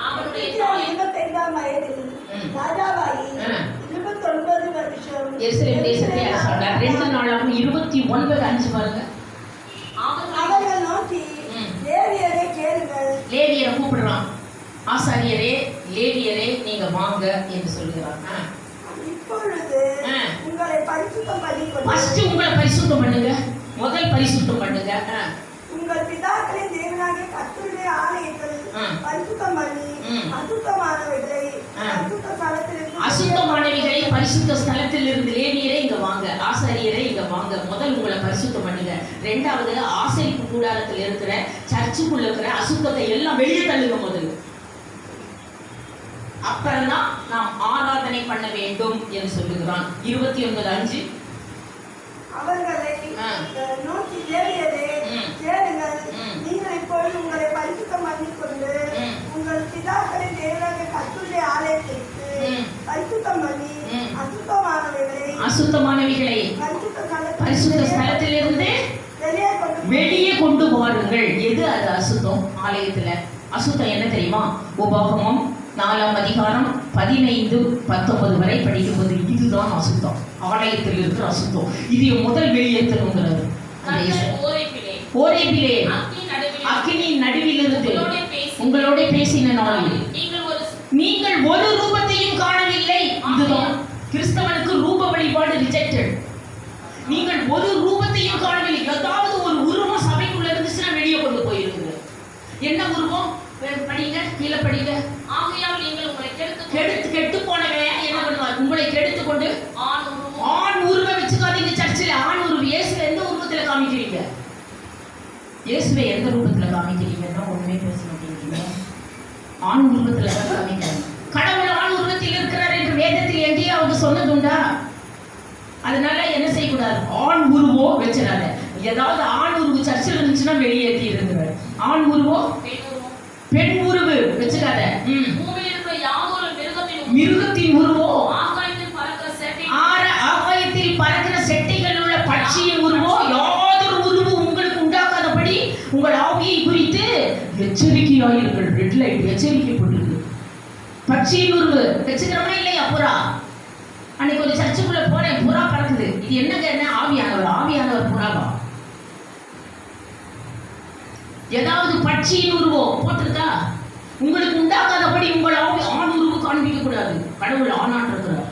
அவருடைய 25ஆம் வயதில் ராஜாவாகி 29 வருஷம் எருசலேம் தேசத்தை அரசாண்டார். 2 நாளாகவும் 29:5 பாருங்க. அவர்கள் நோக்கி, லேவியரே கேளுங்கள். லேவியரை கூப்பிடுறான். ஆசாரியரே, லேவியரே நீங்க வாங்க என்று சொல்கிறார். இப்பொழுது உங்களை பரிசுத்தம் பண்ணிக்கொண்டு ஃபர்ஸ்ட் உங்களை பரிசுத்தம் பண்ணுங்க. முதல் பரிசுத்தம் பண்ணுங்க. உங்கள் பிதாக்களின் தேவனாகிய கர்த்தருடைய ஆலயத்தில் பரிசுத்தம் பண்ணி அசுத்தமானவைகளை பரிசுத்த ஸ்தலத்தில் இருந்து லேவியரே இங்க வாங்க, ஆசாரியரே இங்க வாங்க. முதல் உங்களை பரிசுத்தம் பண்ணுங்க. 2வது ஆசரிப்பு கூடாரத்தில் இருக்கிற சர்ச்சுக்குள்ள இருக்கிற அசுத்தத்தை எல்லாம் வெளியே தள்ளுங்க. முதல்ல அப்புறம்தான் நாம் ஆராதனை பண்ண வேண்டும் என்று சொல்லுகிறான். 29:5 அவர்களை நோக்கி தேடியதே தேடுங்கள். நீங்கள் இப்பொழுது உங்களை பரிசுத்தம் பண்ணிக்கொண்டு உங்கள் பிதாக்களின் தேவனாகிய கர்த்தருடைய ஆலயத்திற்கு பரிசுத்தம் பண்ணி அசுத்தமானவைகளை பரிசுத்த ஸ்தலத்திலிருந்து வெளியே கொண்டு வாருங்கள். எது அது அசுத்தம்? ஆலயத்துல அசுத்தம் என்ன தெரியுமா? உபாகமம் 4ஆம் அதிகாரம் 15-19 வரை படிக்கும்போது இதுதான் அசுத்தம். ஆலயத்தில் இருக்கிற அசுத்தம் இது முதல் வெளியேற்றணுங்கிறது. ஓரேபிலே அக்கினியின் நடுவிலிருந்து உங்களோட பேசின நாளில் நீங்கள் ஒரு ரூபத்தையும் காணவில்லை. இதுதான் கிறிஸ்தவனுக்கு ரூப வழிபாடு ரிஜெக்டட். நீங்கள் ஒரு ரூபத்தையும் காணவில்லை. ஏதாவது ஒரு உருவம் சபைக்குள்ள இருந்துச்சுன்னா வெளியே கொண்டு போயிருக்குது. என்ன உருவம்? படிங்க, கீழே படிங்க. ஆகையால் நீங்கள் உங்களை கெட்டு போனவன் என்ன பண்ணுவார்? உங்களை கெடுத்து கொண்டு ஆண் உருவம் வச்சுக்காதீங்க. சர்ச்சில் ஆண் உருவம் இயேசுவை எந்த உருவத்துல காமிக்கிறீங்க? இயேசுவை எந்த ரூபத்துல காமிக்கிறீங்கன்னா ஒண்ணுமே பேச மாட்டேங்கிறீங்க. ஆண் உருவத்துல தான் காமிக்கிறாங்க. கடவுள் ஆண் உருவத்தில் இருக்கிறார் என்று வேதத்தில் எங்கேயே அவங்க சொன்னதுண்டா? அதனால என்ன செய்யக்கூடாது? ஆண் உருவம் வச்சிடாத. ஏதாவது ஆண் உருவு சர்ச்சில் இருந்துச்சுன்னா வெளியேற்றி இருக்கிறார். ஆண் உருவம் பெண் உருவு வச்சுக்காத. மிருகத்தின் உருவம் ஆகாயத்தில் பறக்கிற செட்டைகள் உள்ள பட்சியின் உருவம் யாதொரு உருவம் உங்களுக்கு உண்டாக்காதபடி உங்கள் ஆவியை குறித்து எச்சரிக்கையாயிருங்கள். ரெட் லைட் எச்சரிக்கை போட்டிருக்கு. பட்சியின் உருவு வச்சுக்கிறோமா இல்லையா? புறா அன்னைக்கு ஒரு சர்ச்சுக்குள்ள போனேன், புறா பறக்குது. இது என்னங்க? என்ன ஆவியானவர் புறாவா? ஏதாவது பட்சியின் உருவம் போட்டிருக்கா? உங்களுக்கு உண்டாக்காதபடி உங்கள் ஆண் உருவு காண்பிக்க கூடாது. கடவுள் ஆணாட்டு இருக்கிறார்,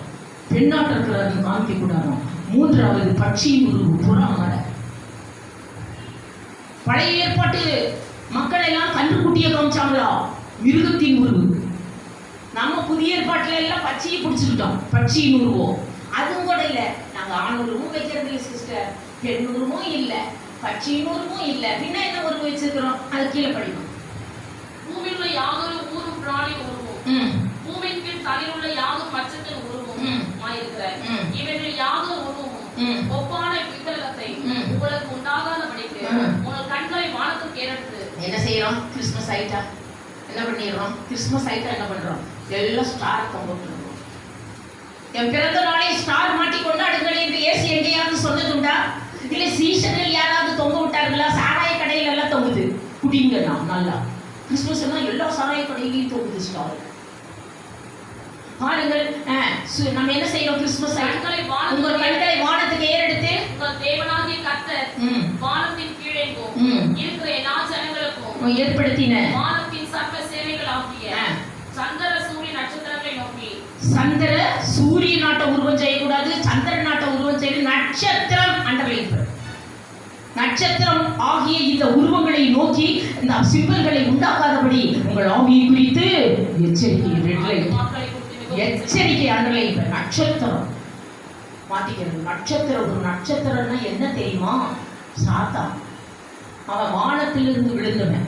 பெண்ணாட்டு இருக்கிறார், காமிக்க கூடாது. 3வது பட்சியின் உருவு புறா மலை. பழைய ஏற்பாட்டு மக்கள் எல்லாம் கன்றுக்குட்டியை காமிச்சாங்களா? மிருகத்தின் உருவு. நம்ம புதிய ஏற்பாட்டுல எல்லாம் பட்சியை பிடிச்சிக்கிட்டோம். பட்சியின் உருவம் அதுவும் கூட இல்லை. நாங்கள் ஆண் உருவம் வைக்கிறது இல்லை சிஸ்டர், பெண் உருவமும் இல்லை, பட்சியின் உருவமும் இல்லை. பின்ன என்ன உருவம் வச்சிருக்கிறோம்? அது கீழே படிக்கும். பூமியிலுள்ள யாதொரு ஊரும் பிராணி உருவம், பூமியின் கீழ் தலையிலுள்ள யாதும் மச்சத்தின் உருவம் ஆயிருக்கிறார். இவர்கள் யாதொரு உருவமும் ஒப்பான விக்கிரகத்தை உங்களுக்கு உண்டாகாதபடிக்கு உங்கள் கண்களை வானத்துக்கு ஏறெடுத்து என்ன செய்யறோம்? கிறிஸ்துமஸ் ஆயிட்டா என்ன பண்ணிடுறோம்? கிறிஸ்துமஸ் ஆயிட்டா என்ன பண்றோம்? எல்லாம் ஸ்டார் தொங்கிட்டு. என் பிறந்த நாளை ஸ்டார் மாட்டி கொண்டாடுங்கள் என்று இயேசு எங்கேயாவது சொன்னதுண்டா? இல்ல சீசனில் யாராவது தொங்க விட்டார்களா? சாராய கடையில எல்லாம் தொங்குது. குடிங்க நான் நல்லா. கிறிஸ்துமஸ் எல்லாம் எல்லா சாராய கடையிலையும் தொங்குது ஸ்டார். பாருங்கள், நம்ம என்ன செய்யறோம்? கிறிஸ்துமஸ் உங்கள் கண்களை வானத்துக்கு ஏறெடுத்து உங்கள் தேவனாகிய கர்த்தர் வானத்தின் கீழே இருக்கிற எல்லா ஜனங்களுக்கும் ஏற்படுத்தின வானத்தின் சர்வ சேவைகளாகிய சந்திர சூரிய நட்சத்திரங்களை நோக்கி. சந்திர சூரிய நாட்டை உருவம் செய்யக்கூடாது, சந்திர நாட்டை உருவம் செய்ய நட்சத்திரம் அண்டர்லைன். நட்சத்திரம் ஆகிய இந்த உருவங்களை நோக்கி இந்த சிம்பல்களை உண்டாக்காதபடி உங்கள் ஆவியை குறித்து எச்சரிக்கை அண்டர்லைன். நட்சத்திரம் மாத்திக்கிறது. நட்சத்திரம் ஒரு நட்சத்திரம்னா என்ன தெரியுமா? சாத்தான். அவன் வானத்திலிருந்து விழுந்தவன்.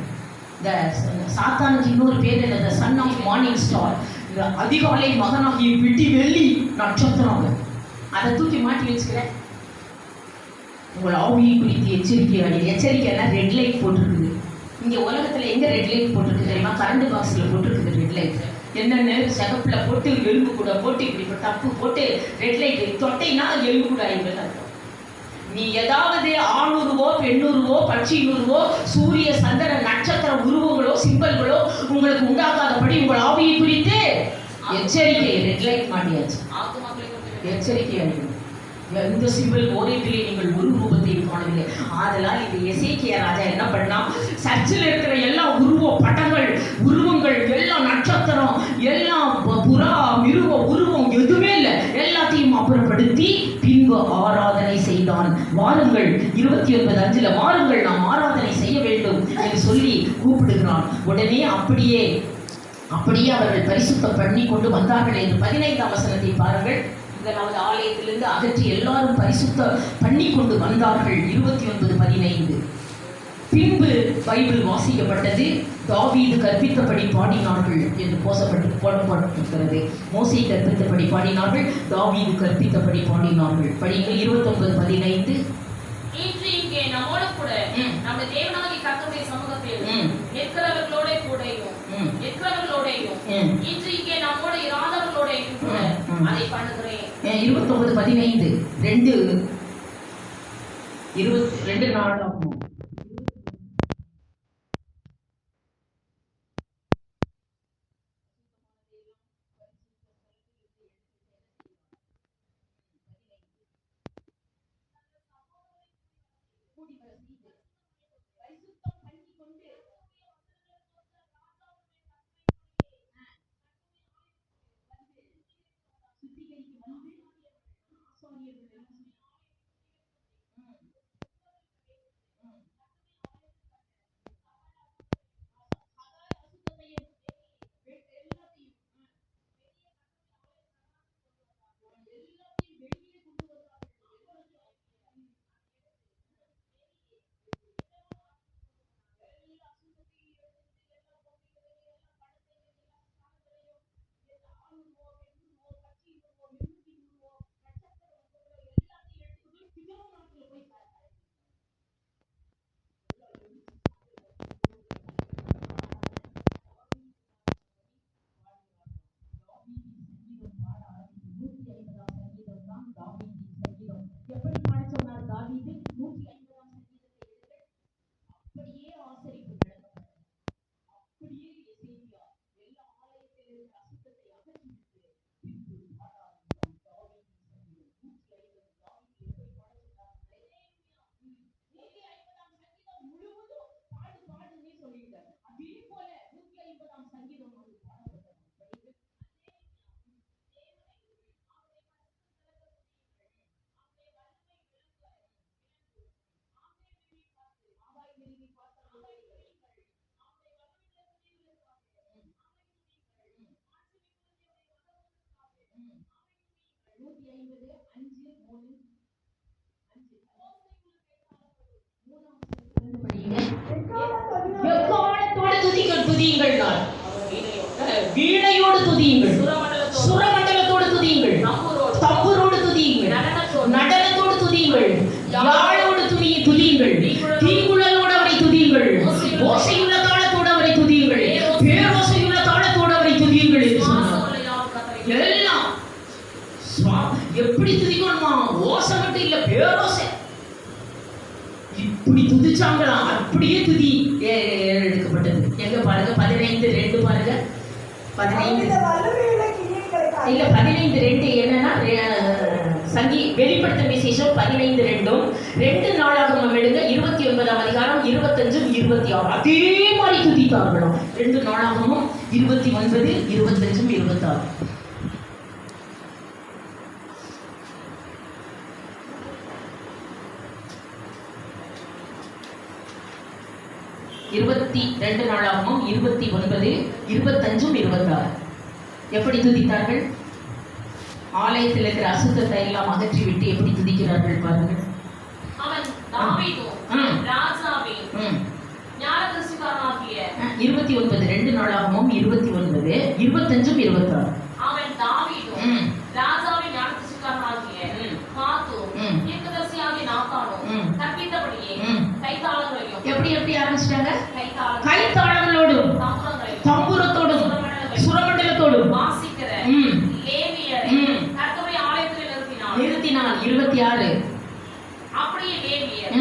இந்த சாத்தானுக்கு இன்னொரு பேர் என்ன? Son of morning star. அதிகாலை மகனாகிய விட்டி வெள்ளி நட்சத்திரம். அதை தூக்கி மாட்டி வச்சுக்கிறேன். உங்கள் ஆவியை குறித்து எச்சரிக்கைனா ரெட் லைட் போட்டிருக்குது. இங்க உலகத்துல எங்க ரெட் லைட் போட்டிருக்கு தெரியுமா? கரண்ட் பாக்ஸ்ல போட்டிருக்குது ரெட் லைட். என்னென்ன சிகப்புல போட்டு எலும்பு கூட போட்டு இப்படி தப்பு போட்டு ரெட் லைட் தொட்டைனா எலும்பு கூட ஆயிடுறது. நீ ஏதாவது ஆணுருவோ பெண்ணுருவோ பட்சியினுருவோ சூரிய சந்திர நட்சத்திர உருவங்களோ சிம்பல்களோ உங்களுக்கு உண்டாக்காதபடி உங்கள் ஆவியை குறித்து எச்சரிக்கை. ரெட் லைட் மாட்டியாச்சு. எச்சரிக்கை அளிக்கும். எந்த சிம்பிள் ஓரேபிலே நீங்கள் ஒரு ரூபத்தையும் காணவில்லை. ஆதலால் இந்த எசேக்கியா ராஜா என்ன பண்ணா? சர்ச்சில் இருக்கிற எல்லா உருவ படங்கள் உருவங்கள் எல்லாம் நட்சத்திரம் எல்லாம் புறா மிருக உருவம் எதுவுமே இல்லை, எல்லாத்தையும் அப்புறப்படுத்தி பின்பு ஆராதனை செய்தான். வாருங்கள் 29:5 வாருங்கள் நாம் ஆராதனை செய்ய வேண்டும் என்று சொல்லி கூப்பிடுகிறான். உடனே அப்படியே அவர்கள் பரிசுத்தம் பண்ணி கொண்டு வந்தார்கள் என்று 15ஆம் வசனத்தை பாருங்கள். முதலாவது ஆலயத்திலிருந்து அகற்றி எல்லாரும் பரிசுத்த பண்ணி கொண்டு வந்தார்கள். 29:15 பின்பு பைபிள் வாசிக்கப்பட்டது. தாவீது கற்பித்தபடி பாடினார்கள் என்று போடப்பட்டிருக்கிறது. மோசே கற்பித்தபடி பாடினார்கள், தாவீது கற்பித்தபடி பாடினார்கள். படிங்கள் 29:15. இன்று இங்கே நம்மோடு கூட நம்ம தேவனாகிய கர்த்தருடைய சமூகத்தில் இருக்கிறவர்களோடையும் இன்று இங்கே நம்மோடு இராதவர்களோடையும் கூட அதை பண்ணுகிறேன். 29:15 22 நாளாகும். எப்படி பாட சொன்னார் தாவீது? 150ஆம் சங்கீதத்தை அப்படியே ஆசரிப்பு நடத்தப்பட்டது. அப்படியே எசேக்கியா எல்லா ஆலயத்தில் இருந்த அசுத்தத்தை அகற்றிவிட்டு பின்பு பாட ஆரம்பித்தான். தாவீதின் சங்கீதம் 150. தாவீது எப்படி பாட சொன்னார்? 150ஆம் சங்கீதம் முழுவதும் பாடுன்னே சொல்லிட்டார். அதே போல 150ஆம் சங்கீதம் வந்து பாடப்பட்டது. எக்காலத்தோடு துதியுங்கள், வீணையோடு துதியுங்கள், சுரமண்டலத்தோடு துதியுங்கள், தம்புரோடு துதியுங்கள், நடனத்தோடு துதியுங்கள், யாழோடு துதியுங்கள், தீங்குழலோடு அவரை துதியுங்கள், ஓசையுள்ள தாளத்தோடு அவரை துதியுங்கள், பேரோசையுள்ள தாளத்தோடு அவரை துதியுங்கள் என்று சொன்னார். எல்லாம் எப்படி துதிக்கணுமா? ஓசை மட்டும் இல்ல, பேரோசை. இப்படி துதிச்சாங்களாம். அப்படியே துதி எடுக்கப்பட்டது. எங்க பாருங்க 15:2 பாருங்க. 15:2 என்னன்னா வெளிப்படுத்தும் விசேஷம் 15:2. 2 நாளாகமம் எடுங்க 29ஆம் அதிகாரம் 25, 26. அதே மாதிரி துதித்தார்களாம். 2 நாளாகமும் 29, 25, 26. இருபத்தி 2 நாளாகவும் 29, 25, 26. எப்படி துதித்தார்கள்? ஆலயத்தில் இருக்கிற அசுத்தத்தை எல்லாம் அகற்றிவிட்டு எப்படி துதிக்கிறார்கள் பாருங்கள். அவன் தாவீதும் ராஜாவின் ஞானதரிசிக்காரனாகிய 29 2 நாளாகவும் 29, 25, 26. அவன் தாவீதும் ராஜாவின் ஞானதரிசிக்காரனாகிய காத்தும் தீர்க்கதரிசியாகிய நாத்தானும் கற்பித்தபடியே கைத்தாளங்களையும் எப்படி ஆரம்பிச்சிட்டாங்க? கைத்தாளங்களோடும் தம்புரத்தோடும் சுரமண்டலத்தோடும் வாசிக்கிற லேவியரை கர்த்தருடைய ஆலயத்தில் நிறுத்தினான். 26. அப்படியே லேவியர்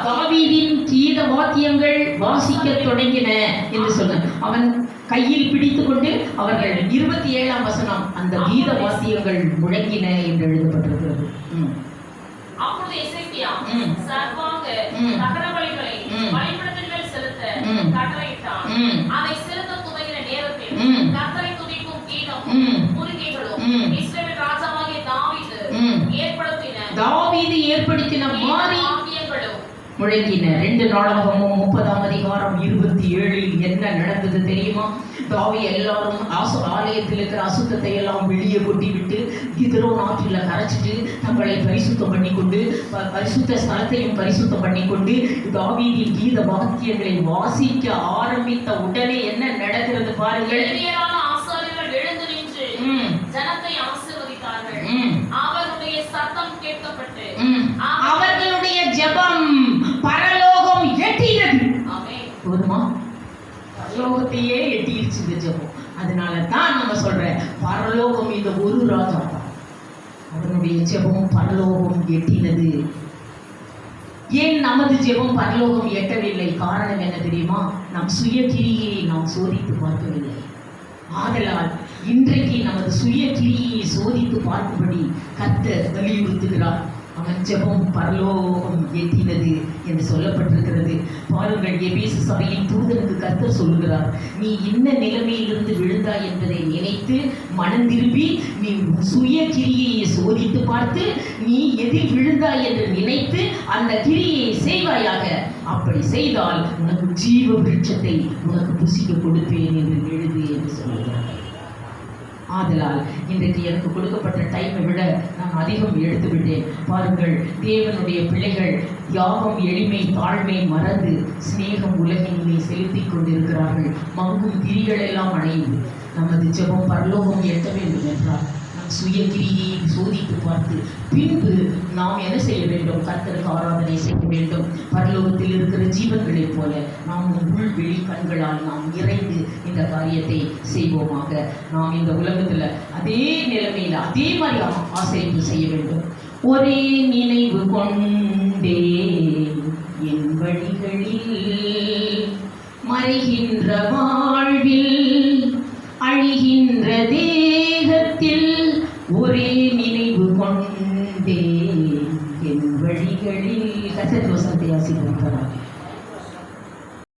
தாவீதின் கீத வாத்தியங்கள் வாசிக்கத் தொடங்கின என்று சொன்னார். அவன் கையில் பிடித்துக் கொண்டு அவர்கள் 27ஆம் வசனம் அந்த கீத வாத்தியங்கள் முழங்கின என்று எழுதப்பட்டிருக்கிறது. அப்பொழுது எசேக்கியா சர்வாங்க தகனபலிகளை பலிபீடத்தின் மேல் செலுத்த கட்டளையிட்டான். அதை செலுத்த துவங்கின நேரத்தில் கர்த்தரை துதிக்கும் கீதமும் முருகைகளும் இஸ்ரவேல் ராஜாவாகிய தாவீது ஏற்படுத்தின மாதிரி முழங்கின. 2 நாளாகமும் 30ஆம் அதிகாரம் 27 என்ன நடந்தது தெரியுமா? எல்லாரும் ஆலயத்தில் இருக்கிற அசுத்தத்தை எல்லாம் வெளியே கொட்டி விட்டு கிதரோன் ஆற்றில கரைச்சிட்டு தங்களை பரிசுத்தம் பண்ணிக்கொண்டு பரிசுத்த ஸ்தலத்தையும் பரிசுத்தம் பண்ணிக்கொண்டு தாவீதின் கீத வாக்கியங்களை வாசிக்க ஆரம்பித்த உடனே என்ன நடக்கிறது பாருங்கள். ஆசாரியர்கள் எழுந்து நின்று ஜனத்தை ஆசீர்வதித்தார்கள். அவர்களுடைய சத்தம் கேட்கப்பட்டு அவர்களுடைய ஜெபம் பரலோகம் எட்டியது. போதுமா? பரலோகத்தையே எட்டிருச்சு இந்த ஜெபம். அதனால தான் நம்ம சொல்றேன், பரலோகம் இந்த ஒரு ராஜா தான், அவனுடைய ஜெபம் பரலோகம் எட்டினது. ஏன் நமது ஜெபம் பரலோகம் எட்டவில்லை? காரணம் என்ன தெரியுமா? நம் சுய கிரியை நாம் சோதித்து பார்க்கவில்லை. ஆதலால் இன்றைக்கு நமது சுய கிரியை சோதித்து பார்க்கும்படி கர்த்தர் வலியுறுத்துகிறார். அவன் ஜெபம் பரலோகம் எட்டினது என்று சொல்லப்பட்டிருக்கிறது. பாருங்கள், எபேசு சபையின் தூதனுக்கு கர்த்தர் சொல்லுகிறார், நீ இன்ன நிலைமையிலிருந்து விழுந்தாய் என்பதை நினைத்து மனம் திரும்பி நீ சுய கிரியை சோதித்து பார்த்து நீ எதில் விழுந்தாய் என்று நினைத்து அந்த கிரியை செய்வாயாக. அப்படி செய்தால் உனக்கு ஜீவ விருட்சத்தை உனக்கு புசிக்க கொடுப்பேன் என்று எழுது என்று சொல்லுகிறார். ஆதலால் இன்றைக்கு எனக்கு கொடுக்கப்பட்ட டைமை விட நான் அதிகம் எடுத்து விட்டேன். பாருங்கள், தேவனுடைய பிள்ளைகள் யாகம் எளிமை தாழ்மை மறந்து சிநேகம் உலகின்மை செலுத்திக் கொண்டிருக்கிறார்கள். மங்கும் திரிகள் எல்லாம் அணைந்து நமது ஜெபம் பரலோகம் எட்ட வேண்டும் என்றால் நம் சுய கிரியை சோதித்து பார்த்து பின்பு நாம் என்ன செய்ய வேண்டும்? கர்த்தருக்கு ஆராதனை செய்ய வேண்டும். பரலோகத்தில் இருக்கிற ஜீவன்களைப் போல நாம் உள் வெளி கண்களால் நாம் நிறைந்து இந்த காரியத்தை செய்வோமாக. நாம் இந்த உலகத்தில் அதே நிலைமையில் அதே மாதிரி ஆசைப்பு செய்ய வேண்டும். ஒரே நினைவு கொண்டே என் வழிகளில் மறைகின்ற வாழ்வில் அழிகின்ற தேகத்தில் ஒரே நினைவு கொண்டே என் வழிகளில். கர்த்தர் வசனத்தை ஆசீர்வதிப்பாராக.